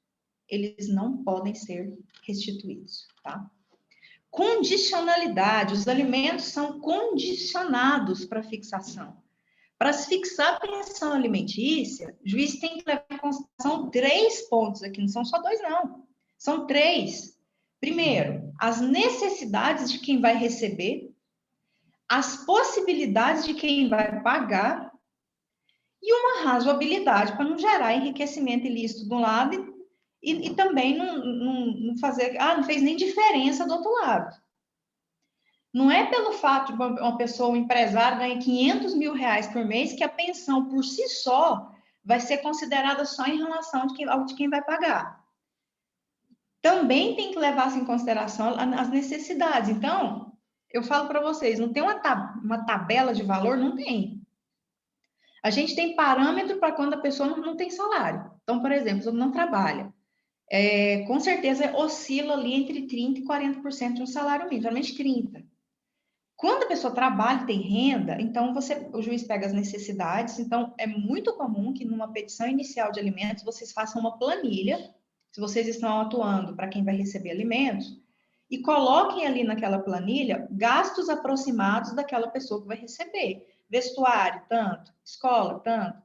eles não podem ser restituídos, tá? Condicionalidade, os alimentos são condicionados para fixação. Para se fixar a pensão alimentícia, o juiz tem que levar em consideração 3 pontos aqui, não são só 2, não. São 3. Primeiro, as necessidades de quem vai receber, as possibilidades de quem vai pagar e uma razoabilidade para não gerar enriquecimento ilícito de um lado e também não fazer... não fez nem diferença do outro lado. Não é pelo fato de uma pessoa, um empresário, ganhar R$500 mil por mês que a pensão por si só vai ser considerada só em relação de quem vai pagar. Também tem que levar-se em consideração as necessidades. Então, eu falo para vocês, não tem uma tabela de valor? Não tem. A gente tem parâmetro para quando a pessoa não tem salário. Então, por exemplo, não trabalha. Com certeza oscila ali entre 30% e 40% de um salário mínimo, geralmente 30%. Quando a pessoa trabalha e tem renda, então o juiz pega as necessidades. Então, é muito comum que numa petição inicial de alimentos, vocês façam uma planilha, se vocês estão atuando para quem vai receber alimentos, e coloquem ali naquela planilha gastos aproximados daquela pessoa que vai receber. Vestuário, tanto. Escola, tanto.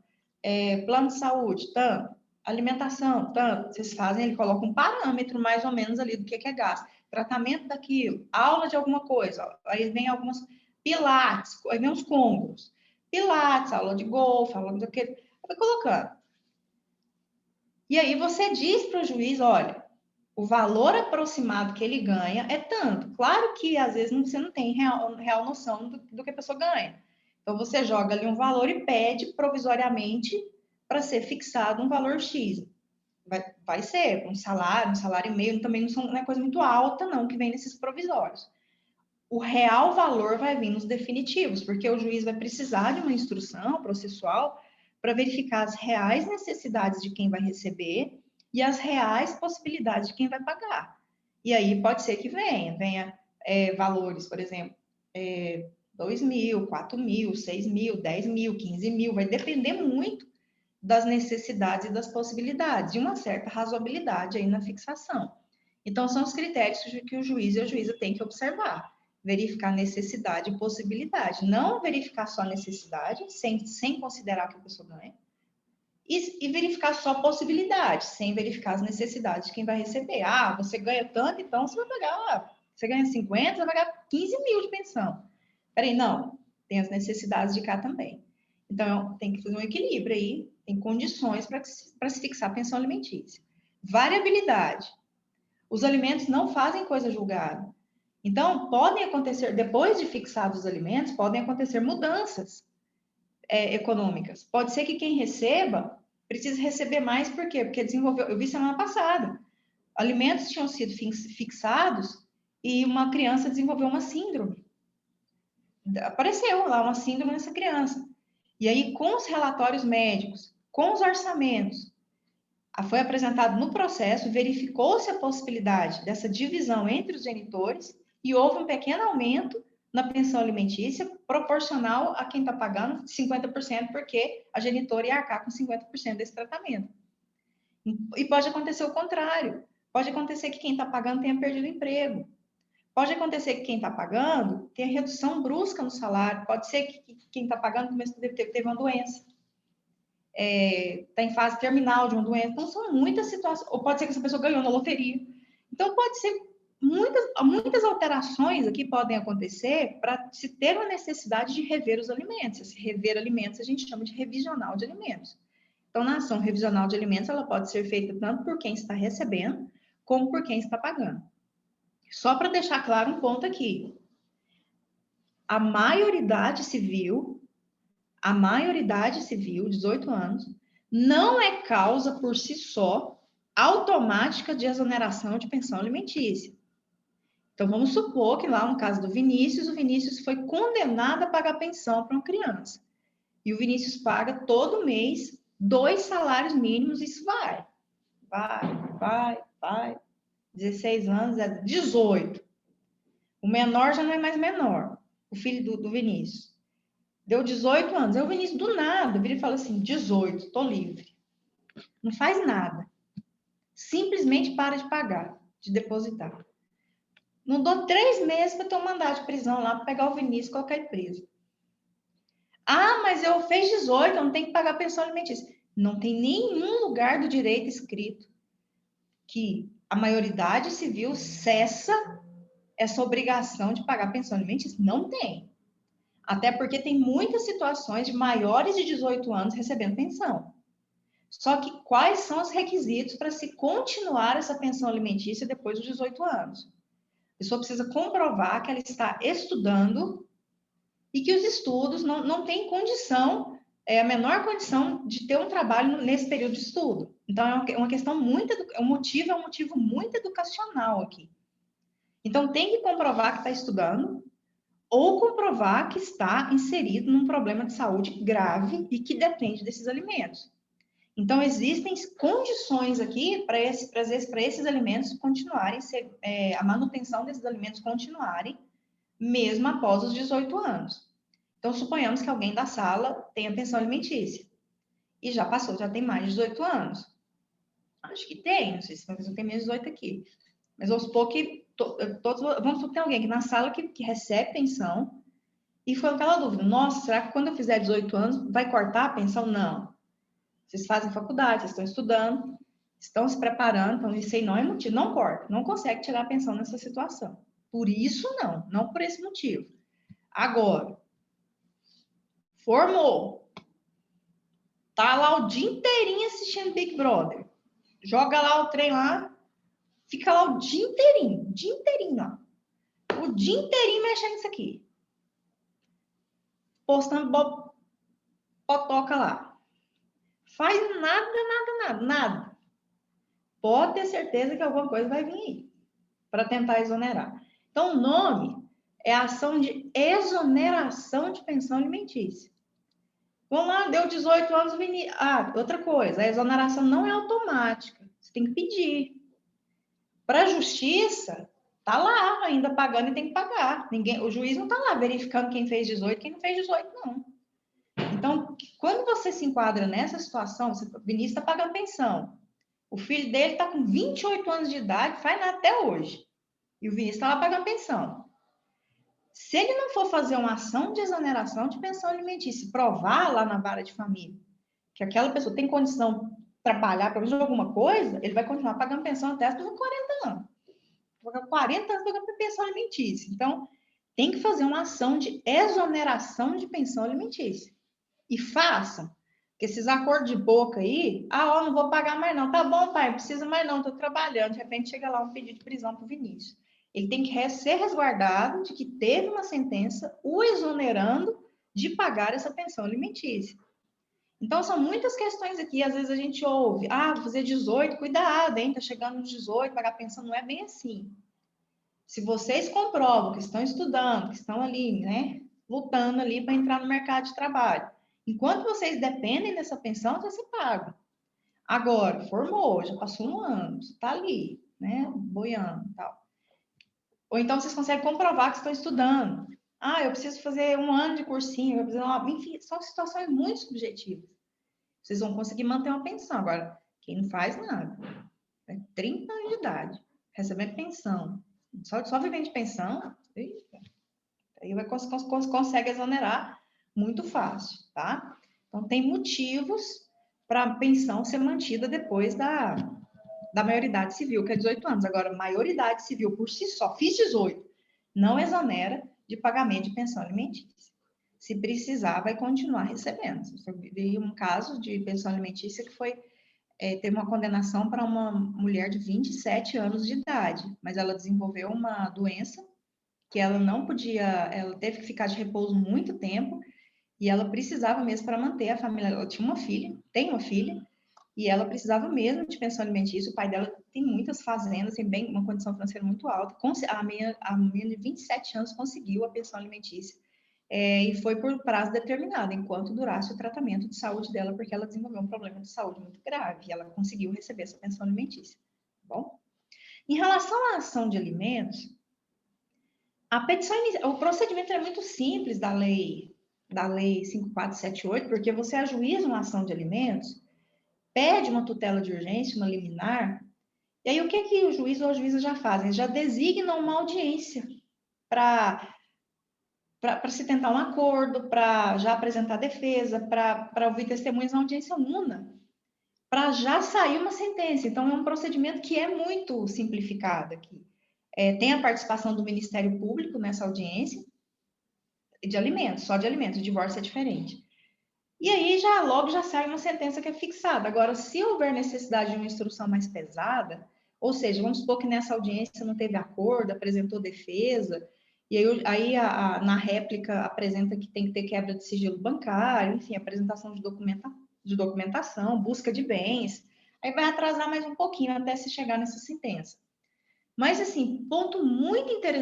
Plano de saúde, tanto. Alimentação, tanto. Vocês fazem, ele coloca um parâmetro mais ou menos ali do que é gasto. Tratamento daquilo, aula de alguma coisa, aí vem algumas pilates, aí vem os combos, pilates, aula de golfe, aula do que, vai colocando. E aí você diz para o juiz, olha, o valor aproximado que ele ganha é tanto. Claro que às vezes você não tem real noção do que a pessoa ganha. Então você joga ali um valor e pede provisoriamente para ser fixado um valor X. Vai ser um salário e meio, também não é coisa muito alta, não, que vem nesses provisórios. O real valor vai vir nos definitivos, porque o juiz vai precisar de uma instrução processual para verificar as reais necessidades de quem vai receber e as reais possibilidades de quem vai pagar. E aí pode ser que venha valores, por exemplo, 2 mil, 4 mil, 6 mil, 10 mil, 15 mil, vai depender muito das necessidades e das possibilidades, e uma certa razoabilidade aí na fixação. Então, são os critérios que o juiz e a juíza têm que observar. Verificar necessidade e possibilidade. Não verificar só necessidade, sem considerar o que a pessoa ganha. E verificar só possibilidade, sem verificar as necessidades de quem vai receber. Você ganha tanto, então você vai pagar... Você ganha 50, você vai pagar 15 mil de pensão. Peraí, não. Tem as necessidades de cá também. Então, tem que fazer um equilíbrio aí tem condições para se fixar a pensão alimentícia. Variabilidade. Os alimentos não fazem coisa julgada. Então, podem acontecer, depois de fixados os alimentos, podem acontecer mudanças econômicas. Pode ser que quem receba precise receber mais, por quê? Porque desenvolveu, eu vi semana passada, alimentos tinham sido fixados e uma criança desenvolveu uma síndrome. Apareceu lá uma síndrome nessa criança. E aí, com os relatórios médicos, com os orçamentos, foi apresentado no processo, verificou-se a possibilidade dessa divisão entre os genitores e houve um pequeno aumento na pensão alimentícia, proporcional a quem está pagando 50%, porque a genitora ia arcar com 50% desse tratamento. E pode acontecer o contrário. Pode acontecer que quem está pagando tenha perdido o emprego. Pode acontecer que quem está pagando tenha redução brusca no salário. Pode ser que quem está pagando teve uma doença. Está em fase terminal de uma doença. Então, são muitas situações. Ou pode ser que essa pessoa ganhou na loteria. Então, pode ser muitas alterações aqui podem acontecer para se ter uma necessidade de rever os alimentos. Esse rever alimentos a gente chama de revisional de alimentos. Então, na ação revisional de alimentos, ela pode ser feita tanto por quem está recebendo, como por quem está pagando. Só para deixar claro um ponto aqui. A maioridade civil, 18 anos, não é causa por si só automática de exoneração de pensão alimentícia. Então, vamos supor que lá no caso do Vinícius, o Vinícius foi condenado a pagar pensão para uma criança. E o Vinícius paga todo mês 2 salários mínimos, isso vai. 16 anos é 18. O menor já não é mais menor, o filho do Vinícius. Deu 18 anos. Aí o Vinícius, do nada, vira e fala assim, 18, tô livre. Não faz nada. Simplesmente para de pagar, de depositar. Não dou 3 meses para ter um mandado de prisão lá, para pegar o Vinícius e colocar ele preso. Ah, mas eu fiz 18, eu não tenho que pagar pensão alimentícia. Não tem nenhum lugar do direito escrito que a maioridade civil cessa essa obrigação de pagar pensão alimentícia. Não tem. Até porque tem muitas situações de maiores de 18 anos recebendo pensão. Só que quais são os requisitos para se continuar essa pensão alimentícia depois dos 18 anos? A pessoa precisa comprovar que ela está estudando e que os estudos não têm condição, a menor condição de ter um trabalho nesse período de estudo. Então, é uma questão muito, é um motivo muito educacional aqui. Então, tem que comprovar que está estudando ou comprovar que está inserido num problema de saúde grave e que depende desses alimentos. Então, existem condições aqui para esses alimentos continuarem, a manutenção desses alimentos continuarem, mesmo após os 18 anos. Então, suponhamos que alguém da sala tenha pensão alimentícia e já tem mais de 18 anos. Acho que tem, não sei se eu tenho menos de 18 aqui. Mas vamos supor que vamos supor que tem alguém aqui na sala que recebe pensão e foi aquela dúvida, nossa, será que quando eu fizer 18 anos vai cortar a pensão? Não. Vocês fazem faculdade, vocês estão estudando, estão se preparando, então isso aí não é motivo, não corta, não consegue tirar a pensão nessa situação. Por isso, não por esse motivo. Agora, formou, tá lá o dia inteirinho assistindo Big Brother, joga lá o trem lá, fica lá o dia inteirinho lá. O dia inteirinho mexendo nisso aqui. Postando botoca lá. Faz nada. Pode ter certeza que alguma coisa vai vir aí para tentar exonerar. Então, o nome é ação de exoneração de pensão alimentícia. Vamos lá, deu 18 anos, outra coisa, a exoneração não é automática. Você tem que pedir. Para a justiça, tá lá ainda pagando e tem que pagar. O juiz não tá lá verificando quem fez 18, quem não fez 18, não. Então, quando você se enquadra nessa situação, o Vinícius está pagando pensão. O filho dele está com 28 anos de idade, faz nada até hoje. E o Vinícius está lá pagando pensão. Se ele não for fazer uma ação de exoneração de pensão alimentícia, provar lá na vara de família que aquela pessoa tem condição de trabalhar para fazer alguma coisa, ele vai continuar pagando pensão até os 40 anos. 40 anos pagando pensão alimentícia. Então, tem que fazer uma ação de exoneração de pensão alimentícia. E façam. Porque esses acordos de boca aí, não vou pagar mais não. Tá bom, pai, não precisa mais não, tô trabalhando. De repente chega lá um pedido de prisão pro Vinícius. Ele tem que ser resguardado de que teve uma sentença o exonerando de pagar essa pensão alimentícia. Então, são muitas questões aqui. Às vezes a gente ouve, vou fazer 18, cuidado, hein? Tá chegando nos 18, pagar pensão. Não é bem assim. Se vocês comprovam que estão estudando, que estão ali, né, lutando ali para entrar no mercado de trabalho, enquanto vocês dependem dessa pensão, já se paga. Agora, formou, já passou um ano, você está ali, né, boiando e tal. Ou então vocês conseguem comprovar que estão estudando. Eu preciso fazer um ano de cursinho, enfim, são situações muito subjetivas. Vocês vão conseguir manter uma pensão. Agora, quem não faz nada, 30 anos de idade, recebendo pensão, só vivendo de pensão, aí consegue exonerar muito fácil, tá? Então, tem motivos para a pensão ser mantida depois da maioridade civil, que é 18 anos. Agora, maioridade civil por si só, fiz 18, não exonera de pagamento de pensão alimentícia. Se precisar, vai continuar recebendo. Eu vi um caso de pensão alimentícia que teve uma condenação para uma mulher de 27 anos de idade, mas ela desenvolveu uma doença que ela não podia, ela teve que ficar de repouso muito tempo, e ela precisava mesmo para manter a família. Ela tinha uma filha, tem uma filha, e ela precisava mesmo de pensão alimentícia. O pai dela tem muitas fazendas, tem uma condição financeira muito alta. A menina de 27 anos conseguiu a pensão alimentícia, e foi por prazo determinado, enquanto durasse o tratamento de saúde dela, porque ela desenvolveu um problema de saúde muito grave, e ela conseguiu receber essa pensão alimentícia. Bom, em relação à ação de alimentos, o procedimento é muito simples da lei 5478, porque você ajuiza uma ação de alimentos, pede uma tutela de urgência, uma liminar, e aí o que o juiz ou a juíza já fazem? Eles já designam uma audiência para se tentar um acordo, para já apresentar defesa, para ouvir testemunhas na audiência una, para já sair uma sentença. Então, é um procedimento que é muito simplificado aqui. Tem a participação do Ministério Público nessa audiência, de alimentos, só de alimentos, o divórcio é diferente. E aí, logo já sai uma sentença que é fixada. Agora, se houver necessidade de uma instrução mais pesada, ou seja, vamos supor que nessa audiência não teve acordo, apresentou defesa, e aí na réplica apresenta que tem que ter quebra de sigilo bancário, enfim, apresentação de documentação, busca de bens, aí vai atrasar mais um pouquinho até se chegar nessa sentença. Mas, assim,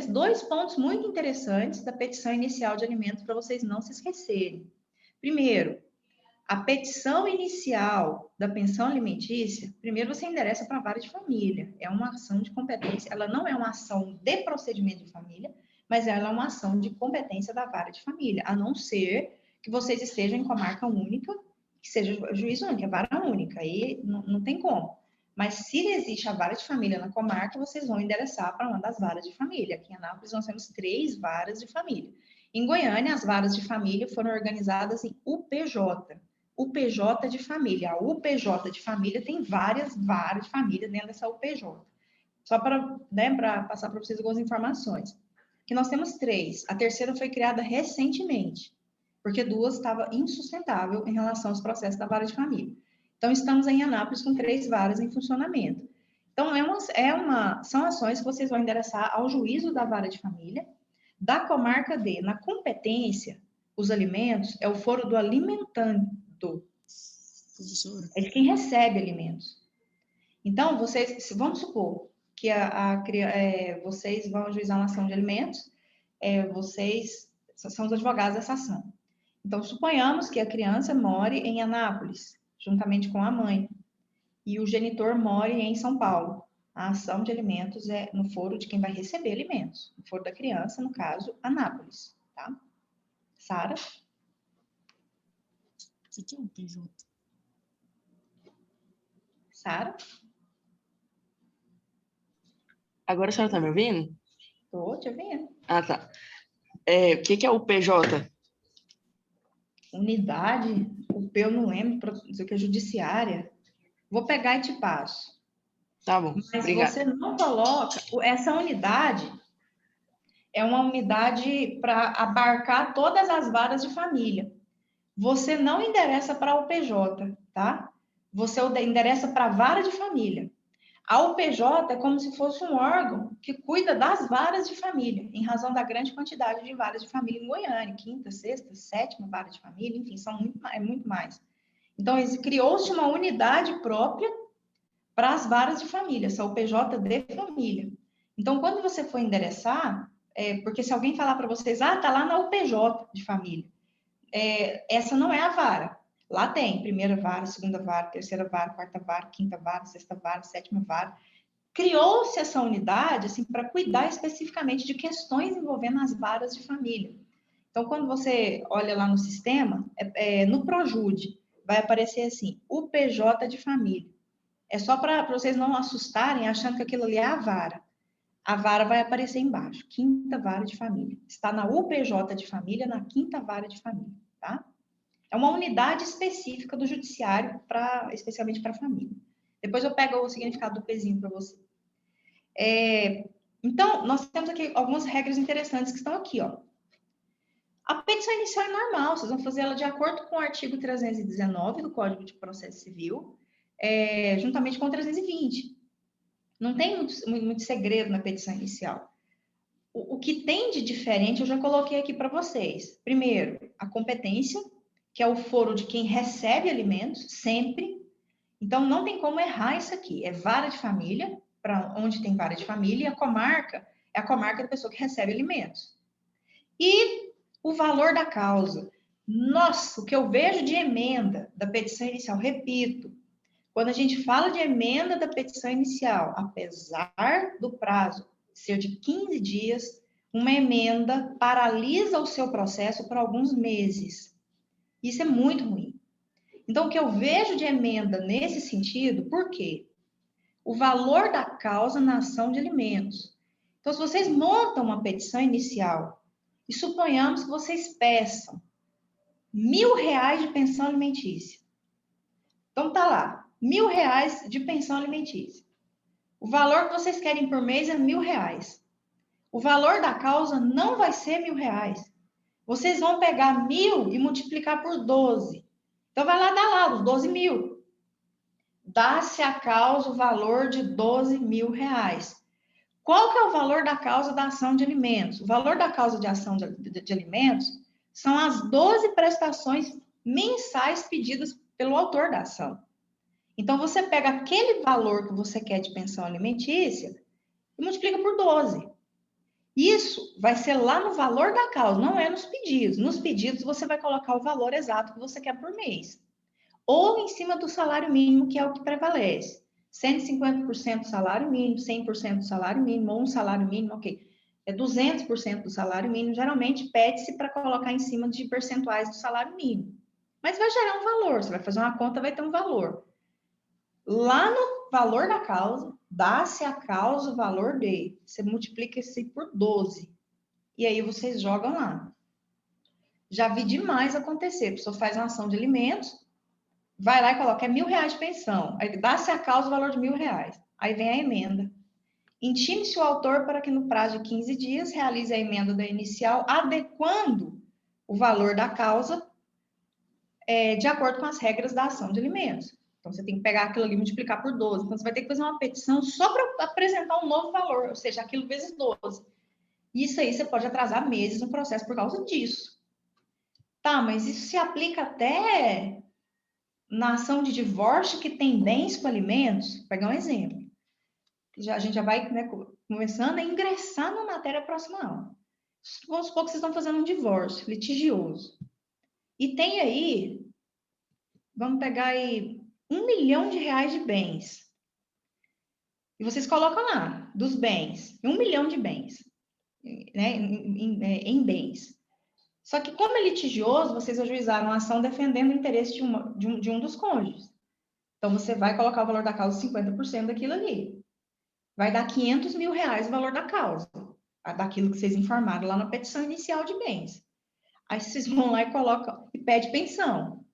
dois pontos muito interessantes da petição inicial de alimentos para vocês não se esquecerem. Primeiro, a petição inicial da pensão alimentícia, primeiro você endereça para a vara de família. É uma ação de competência, ela não é uma ação de procedimento de família, mas ela é uma ação de competência da vara de família, a não ser que vocês estejam em comarca única, que seja juiz único, é vara única, aí não tem como. Mas se existe a vara de família na comarca, vocês vão endereçar para uma das varas de família. Aqui em Anápolis nós temos 3 varas de família. Em Goiânia, as varas de família foram organizadas em UPJ, UPJ de família. A UPJ de família tem várias varas de família dentro dessa UPJ. Só para passar para vocês algumas informações. Que nós temos 3. A terceira foi criada recentemente, porque 2 estava insustentável em relação aos processos da vara de família. Então, estamos em Anápolis com 3 varas em funcionamento. Então, são ações que vocês vão endereçar ao juízo da vara de família, da comarca D. Na competência, os alimentos é o foro do alimentando. É de quem recebe alimentos. Então, vamos supor que vocês vão ajuizar uma ação de alimentos, vocês são os advogados dessa ação. Então, suponhamos que a criança more em Anápolis, juntamente com a mãe, e o genitor more em São Paulo. A ação de alimentos é no foro de quem vai receber alimentos. No foro da criança, no caso, Anápolis, tá? Sara? O que é um PJ? Sara? Agora a senhora está me ouvindo? Estou te ouvindo. Ah, tá. O que é o PJ? Unidade, o P eu não lembro, dizer que é judiciária. Vou pegar e te passo. Tá bom, Mas obrigada. você não coloca... Essa unidade é uma unidade para abarcar todas as varas de família. você não endereça para a UPJ, tá? Você endereça para a vara de família. A UPJ é como se fosse um órgão que cuida das varas de família, em razão da grande quantidade de varas de família em Goiânia, quinta, sexta, sétima vara de família, enfim, é muito mais. Então, criou-se uma unidade própria para as varas de família, essa UPJ de família. Então, quando você for endereçar, porque se alguém falar para vocês, tá lá na UPJ de família, essa não é a vara. Lá tem primeira vara, segunda vara, terceira vara, quarta vara, quinta vara, sexta vara, sétima vara. Criou-se essa unidade assim, para cuidar especificamente de questões envolvendo as varas de família. Então, quando você olha lá no sistema, no Projude, vai aparecer assim, UPJ de família. É só para vocês não assustarem achando que aquilo ali é a vara. A vara vai aparecer embaixo, quinta vara de família. Está na UPJ de família, na quinta vara de família, tá? É uma unidade específica do judiciário, especialmente para a família. Depois eu pego o significado do pezinho para você. Então, nós temos aqui algumas regras interessantes que estão aqui, ó. A petição inicial é normal, vocês vão fazer ela de acordo com o artigo 319 do Código de Processo Civil, juntamente com o 320. Não tem muito segredo na petição inicial. O que tem de diferente, eu já coloquei aqui para vocês. Primeiro, a competência, que é o foro de quem recebe alimentos, sempre. Então, não tem como errar isso aqui. É vara de família, para onde tem vara de família, e a comarca é a comarca da pessoa que recebe alimentos. E o valor da causa. Nossa, o que eu vejo de emenda da petição inicial, repito, quando a gente fala de emenda da petição inicial, apesar do prazo ser de 15 dias, uma emenda paralisa o seu processo por alguns meses. Isso é muito ruim. Então, o que eu vejo de emenda nesse sentido, por quê? O valor da causa na ação de alimentos. Então, se vocês montam uma petição inicial e suponhamos que vocês peçam R$ 1.000 de pensão alimentícia. Então, tá lá, R$ 1.000 de pensão alimentícia. O valor que vocês querem por mês é R$ 1.000. O valor da causa não vai ser R$ 1.000. Vocês vão pegar 1.000 e multiplicar por 12. Então, vai lá dar lá os 12 mil. Dá-se a causa o valor de R$ 12.000. Qual que é o valor da causa da ação de alimentos? O valor da causa de ação de alimentos são as 12 prestações mensais pedidas pelo autor da ação. Então, você pega aquele valor que você quer de pensão alimentícia e multiplica por 12. Isso vai ser lá no valor da causa, não é nos pedidos. Nos pedidos, você vai colocar o valor exato que você quer por mês. Ou em cima do salário mínimo, que é o que prevalece. 150% do salário mínimo, 100% do salário mínimo, ou um salário mínimo, ok. 200% do salário mínimo, geralmente pede-se para colocar em cima de percentuais do salário mínimo. Mas vai gerar um valor, você vai fazer uma conta, vai ter um valor. Lá no valor da causa, dá-se a causa o valor de, você multiplica esse por 12. E aí vocês jogam lá. Já vi demais acontecer. A pessoa faz uma ação de alimentos, vai lá e coloca R$ 1.000 de pensão. Aí dá-se a causa o valor de R$ 1.000. Aí vem a emenda. Intime-se o autor para que no prazo de 15 dias realize a emenda da inicial, adequando o valor da causa de acordo com as regras da ação de alimentos. Então, você tem que pegar aquilo ali e multiplicar por 12. Então, você vai ter que fazer uma petição só para apresentar um novo valor, ou seja, aquilo vezes 12. Isso aí você pode atrasar meses no processo por causa disso. Tá, mas isso se aplica até na ação de divórcio que tem bens com alimentos? Vou pegar um exemplo. A gente já vai começando a ingressar na matéria próxima aula. Vamos supor que vocês estão fazendo um divórcio litigioso. E tem aí, vamos pegar aí R$ 1 milhão de bens. E vocês colocam lá, dos bens, 1 milhão de bens, né, em bens. Só que, como é litigioso, vocês ajuizaram a ação defendendo o interesse de um dos cônjuges. Então, você vai colocar o valor da causa 50% daquilo ali. Vai dar R$ 500 mil o valor da causa, daquilo que vocês informaram lá na petição inicial de bens. Aí vocês vão lá e colocam, e pede pensão.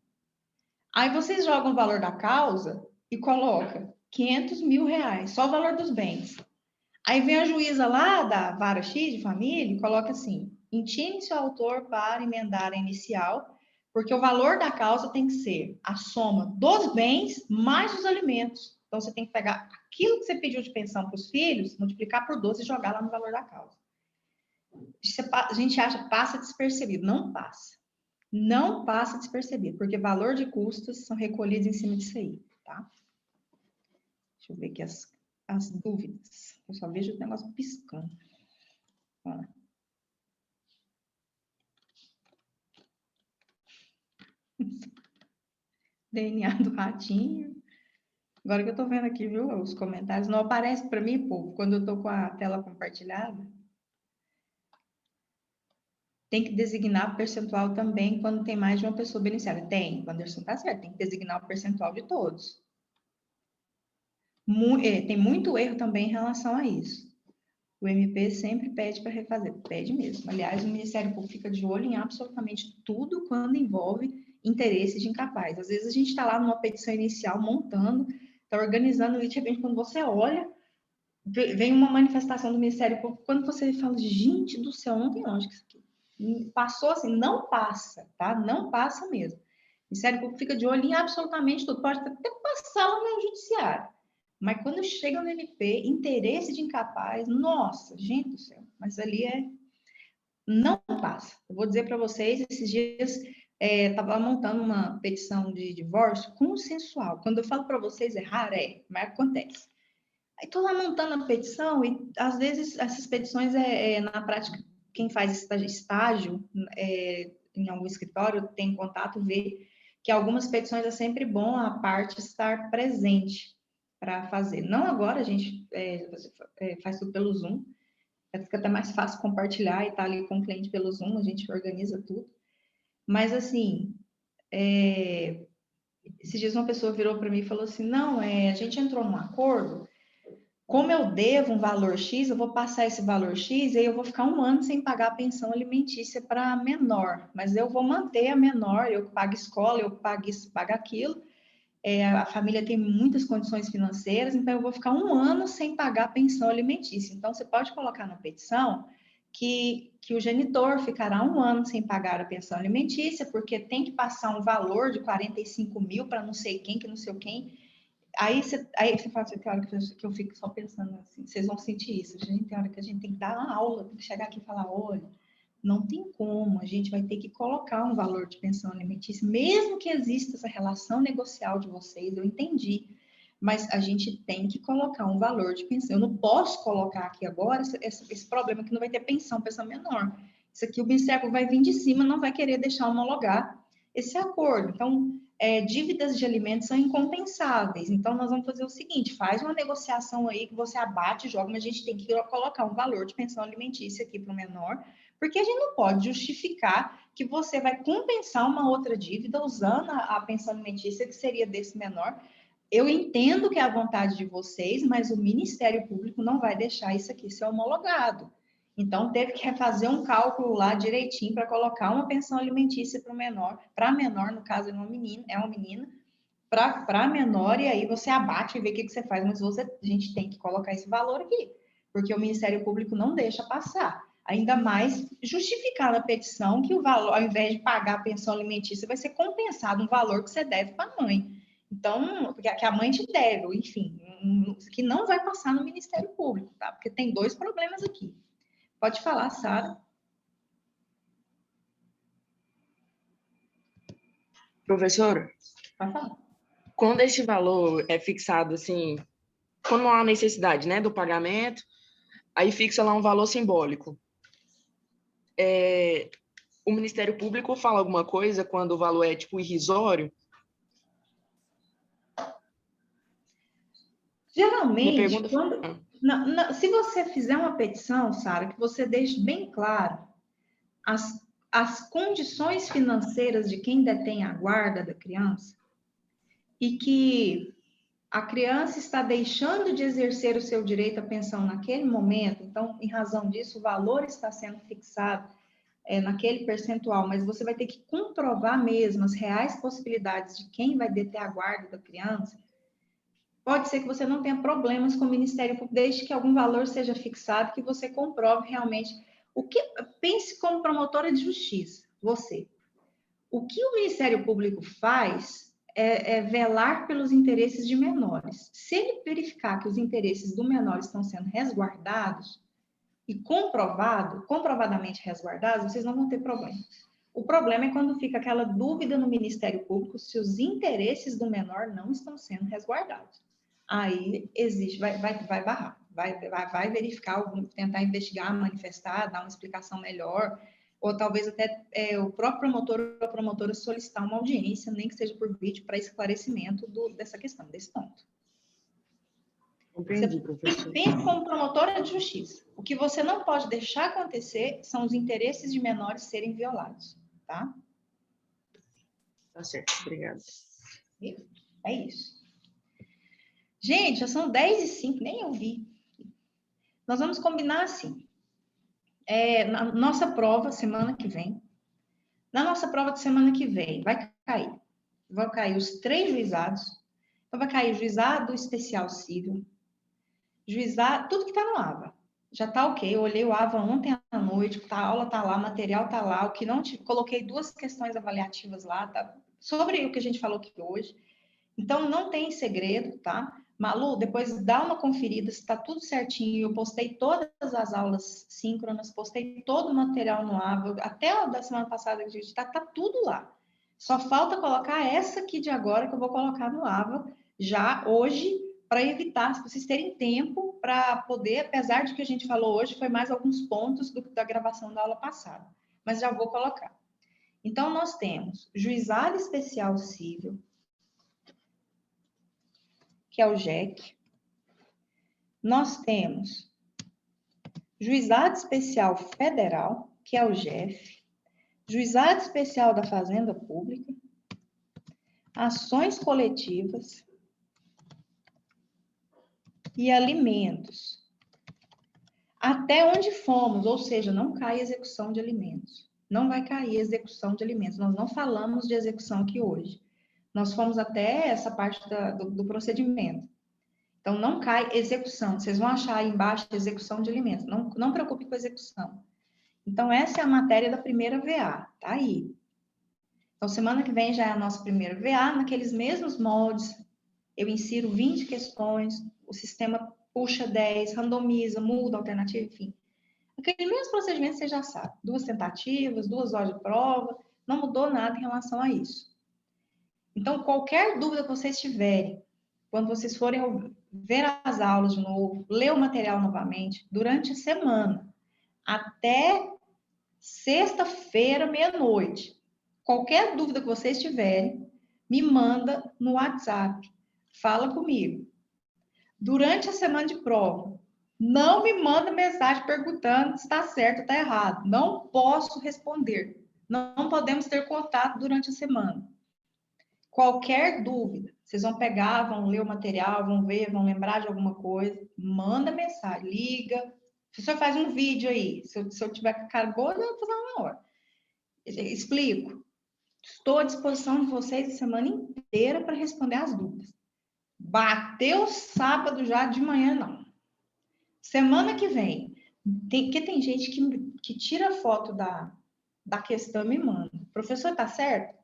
Aí vocês jogam o valor da causa e colocam R$ 500 mil, só o valor dos bens. Aí vem a juíza lá da vara X de família e coloca assim: intime-se o autor para emendar a inicial Porque o valor da causa tem que ser a soma dos bens mais os alimentos. Então, você tem que pegar aquilo que você pediu de pensão para os filhos, multiplicar por 12 e jogar lá no valor da causa. A gente acha passa despercebido. Não passa. Não passa despercebido, porque valor de custos são recolhidos em cima disso aí, tá? Deixa eu ver aqui as dúvidas. Eu só vejo o negócio piscando. Ó. DNA do ratinho. Agora que eu tô vendo aqui, viu, os comentários, não aparece para mim, povo, quando eu tô com a tela compartilhada. Tem que designar o percentual também quando tem mais de uma pessoa beneficiária. Tem, o Anderson tá certo, tem que designar o percentual de todos. Tem muito erro também em relação a isso. O MP sempre pede para refazer, pede mesmo. Aliás, o Ministério Público fica de olho em absolutamente tudo quando envolve interesse de incapaz. Às vezes a gente está lá numa petição inicial, montando, está organizando, e de repente, quando você olha, vem uma manifestação do Ministério Público, quando você fala, gente do céu, não tem lógica isso aqui. Passou assim, não passa, tá? Não passa mesmo. O Ministério Público fica de olho em absolutamente tudo, pode até passar lá no judiciário. Mas quando chega no MP, interesse de incapaz, nossa, gente do céu, mas ali não passa. Eu vou dizer para vocês, esses dias estava montando uma petição de divórcio consensual. Quando eu falo para vocês é raro, mas acontece. Aí estou lá montando a petição e às vezes essas petições na prática, quem faz estágio em algum escritório tem contato, vê que algumas petições é sempre bom a parte estar presente para fazer. Não agora, a gente faz tudo pelo Zoom, fica até mais fácil compartilhar e estar ali com o cliente pelo Zoom, a gente organiza tudo. Mas, assim, esses dias uma pessoa virou para mim e falou assim, não, a gente entrou num acordo, como eu devo um valor X, eu vou passar esse valor X e aí eu vou ficar 1 ano sem pagar a pensão alimentícia para menor, mas eu vou manter a menor, eu pago escola, eu pago isso, pago aquilo, a família tem muitas condições financeiras, então eu vou ficar 1 ano sem pagar a pensão alimentícia. Então, você pode colocar na petição que o genitor ficará 1 ano sem pagar a pensão alimentícia, porque tem que passar um valor de 45 mil para não sei quem, que não sei quem. Aí você fala assim, tem hora que eu fico só pensando assim, vocês vão sentir isso, gente, tem hora que a gente tem que dar uma aula, tem que chegar aqui e falar, olha, não tem como, a gente vai ter que colocar um valor de pensão alimentícia, mesmo que exista essa relação negocial de vocês, eu entendi, mas a gente tem que colocar um valor de pensão. Eu não posso colocar aqui agora esse problema que não vai ter pensão menor. Isso aqui o Ministério vai vir de cima, não vai querer deixar homologar esse acordo. Então, dívidas de alimentos são incompensáveis. Então, nós vamos fazer o seguinte, faz uma negociação aí que você abate e joga, mas a gente tem que colocar um valor de pensão alimentícia aqui para o menor, porque a gente não pode justificar que você vai compensar uma outra dívida usando a pensão alimentícia que seria desse menor. Eu entendo que é a vontade de vocês, mas o Ministério Público não vai deixar isso aqui ser homologado. Então, teve que refazer um cálculo lá direitinho para colocar uma pensão alimentícia para a menor, no caso é uma menina, para menor, e aí você abate e vê o que você faz, mas a gente tem que colocar esse valor aqui, porque o Ministério Público não deixa passar. Ainda mais justificar na petição que o valor, ao invés de pagar a pensão alimentícia, vai ser compensado um valor que você deve para a mãe. Então, que a mãe te deve, enfim, que não vai passar no Ministério Público, tá? Porque tem 2 problemas aqui. Pode falar, Sara. Professora, Pode falar. quando esse valor é fixado assim, quando não há necessidade, né, do pagamento, aí fixa lá um valor simbólico. O Ministério Público fala alguma coisa quando o valor é, tipo, irrisório? Geralmente, se você fizer uma petição, Sara, que você deixe bem claro as condições financeiras de quem detém a guarda da criança e que a criança está deixando de exercer o seu direito à pensão naquele momento, então, em razão disso, o valor está sendo fixado naquele percentual, mas você vai ter que comprovar mesmo as reais possibilidades de quem vai deter a guarda da criança. Pode ser que você não tenha problemas com o Ministério Público, desde que algum valor seja fixado, que você comprove realmente. Pense como promotora de justiça, você. O que o Ministério Público faz é velar pelos interesses de menores. Se ele verificar que os interesses do menor estão sendo resguardados e comprovadamente resguardados, vocês não vão ter problema. O problema é quando fica aquela dúvida no Ministério Público se os interesses do menor não estão sendo resguardados. Aí existe, vai barrar, vai verificar, tentar investigar, manifestar, dar uma explicação melhor, ou talvez até o próprio promotor ou a promotora solicitar uma audiência, nem que seja por vídeo, para esclarecimento dessa questão, desse ponto. Compreendi, professor. Pense como promotora de justiça. O que você não pode deixar acontecer são os interesses de menores serem violados, tá? Tá certo, obrigada. É isso. Gente, já são 10h05, nem eu vi. Nós vamos combinar assim. Na nossa prova, semana que vem. Na nossa prova de semana que vem, vão cair os 3 juizados. Então, vai cair juizado especial civil, juizado, tudo que está no AVA. Já está ok, eu olhei o AVA ontem à noite, a aula está lá, material está lá, o que não coloquei 2 questões avaliativas lá, tá? Sobre o que a gente falou aqui hoje. Então, não tem segredo, tá? Malu, depois dá uma conferida se está tudo certinho. Eu postei todas as aulas síncronas, postei todo o material no AVA, até a da semana passada, gente, está tudo lá. Só falta colocar essa aqui de agora, que eu vou colocar no AVA já hoje, para evitar, se vocês terem tempo para poder, apesar de que a gente falou hoje, foi mais alguns pontos da gravação da aula passada, mas já vou colocar. Então, nós temos juizado especial civil, que é o JEC. Nós temos Juizado Especial Federal, que é o JEF. Juizado Especial da Fazenda Pública. Ações coletivas. E alimentos. Até onde fomos, ou seja, não cai execução de alimentos. Não vai cair execução de alimentos. Nós não falamos de execução aqui hoje. Nós fomos até essa parte do procedimento. Então, não cai execução. Vocês vão achar aí embaixo execução de alimentos. Não preocupe com execução. Então, essa é a matéria da primeira VA. Tá aí. Então, semana que vem já é a nossa primeira VA. Naqueles mesmos moldes, eu insiro 20 questões, o sistema puxa 10, randomiza, muda, alternativa, enfim. Aquele mesmo procedimento você já sabe. 2 tentativas, 2 horas de prova. Não mudou nada em relação a isso. Então, qualquer dúvida que vocês tiverem, quando vocês forem ver as aulas de novo, ler o material novamente, durante a semana, até sexta-feira, meia-noite, qualquer dúvida que vocês tiverem, me manda no WhatsApp, fala comigo. Durante a semana de prova, não me manda mensagem perguntando se está certo ou está errado. Não posso responder. Não podemos ter contato durante a semana. Qualquer dúvida, vocês vão pegar, vão ler o material, vão ver, vão lembrar de alguma coisa, manda mensagem, liga. O professor faz um vídeo aí. Se eu tiver com a cara boa, eu vou fazer na hora. Explico. Estou à disposição de vocês a semana inteira para responder as dúvidas. Bateu sábado já de manhã, não. Semana que vem, porque tem gente que tira foto da questão e me manda. Professor, está certo?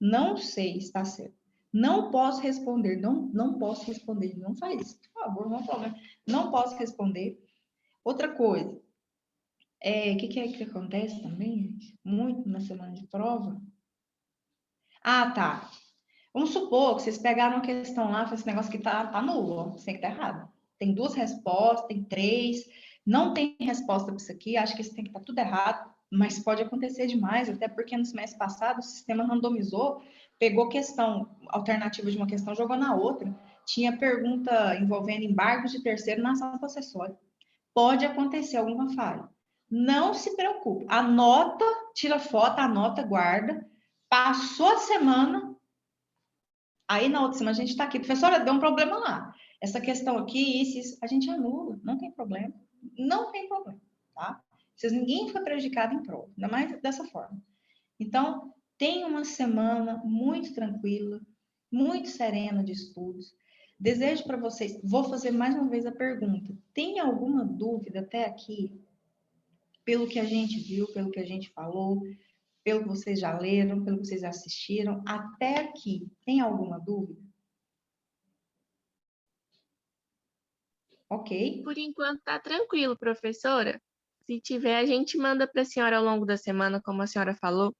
Não sei se está certo. Não posso responder. Não posso responder. Não faz isso, por favor, não é um problema. Não posso responder. Outra coisa. O que é que acontece também, gente? Muito na semana de prova. Ah, tá. Vamos supor que vocês pegaram uma questão lá, esse negócio que tá nulo, ó. Isso tem que estar errado. Tem 2 respostas, tem 3. Não tem resposta para isso aqui. Acho que isso tem que estar tudo errado. Mas pode acontecer demais, até porque no semestre passado o sistema randomizou, pegou questão alternativa de uma questão, jogou na outra. Tinha pergunta envolvendo embargos de terceiro na ação possessória. Pode acontecer alguma falha. Não se preocupe. Anota, tira foto, anota, guarda. Passou a semana, aí na outra semana a gente está aqui. Professora, deu um problema lá. Essa questão aqui, isso, a gente anula. Não tem problema. Não tem problema, tá? Ninguém foi prejudicado em prova, ainda mais dessa forma. Então, tenha uma semana muito tranquila, muito serena de estudos. Desejo para vocês, vou fazer mais uma vez a pergunta. Tem alguma dúvida até aqui? Pelo que a gente viu, pelo que a gente falou? pelo que vocês já leram, pelo que vocês assistiram, até aqui, tem alguma dúvida? Ok? Por enquanto tá tranquilo, professora. Se tiver, a gente manda para a senhora ao longo da semana, como a senhora falou.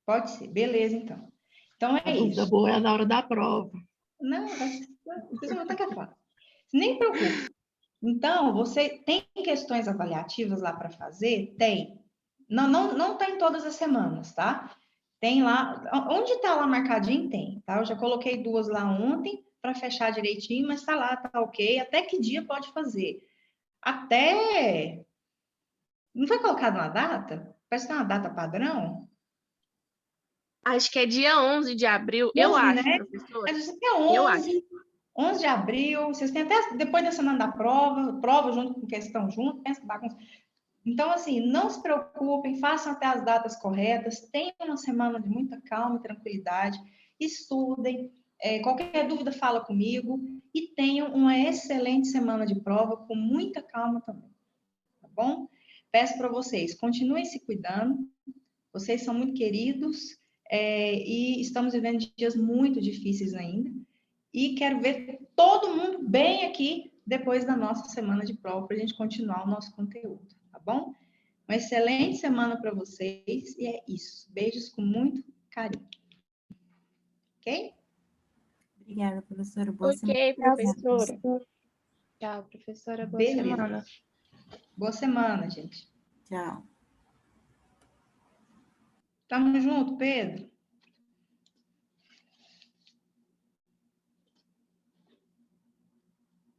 Pode ser. Beleza, então. Então A é dúvida isso. boa é na hora da prova. Não, vocês vão ter que falar. Nem preocupe. Então, você tem questões avaliativas lá para fazer? Tem. Não tá em todas as semanas, tá? Tem lá. Onde está lá marcadinho, tem, tá? Eu já coloquei 2 lá ontem para fechar direitinho, mas tá lá, tá ok. Até que dia pode fazer? Até. Não foi colocado uma data? Parece que é uma data padrão. Acho que é dia 11 de abril, eu 11, acho, né? professora. Mas você tem Eu acho. 11 de abril, vocês têm até depois da semana da prova junto com questão junto, pensa que bagunça. Então, assim, não se preocupem, façam até as datas corretas, tenham uma semana de muita calma e tranquilidade, estudem, qualquer dúvida fala comigo e tenham uma excelente semana de prova com muita calma também, tá bom? Peço para vocês, continuem se cuidando, vocês são muito queridos, e estamos vivendo dias muito difíceis ainda, e quero ver todo mundo bem aqui depois da nossa semana de prova, para a gente continuar o nosso conteúdo, tá bom? Uma excelente semana para vocês e é isso. Beijos com muito carinho. Ok? Obrigada, professora. Boa semana. Ok, professora. Tchau, professora. Boa Beleza. semana. Boa semana, gente. Tchau. Tamo junto, Pedro.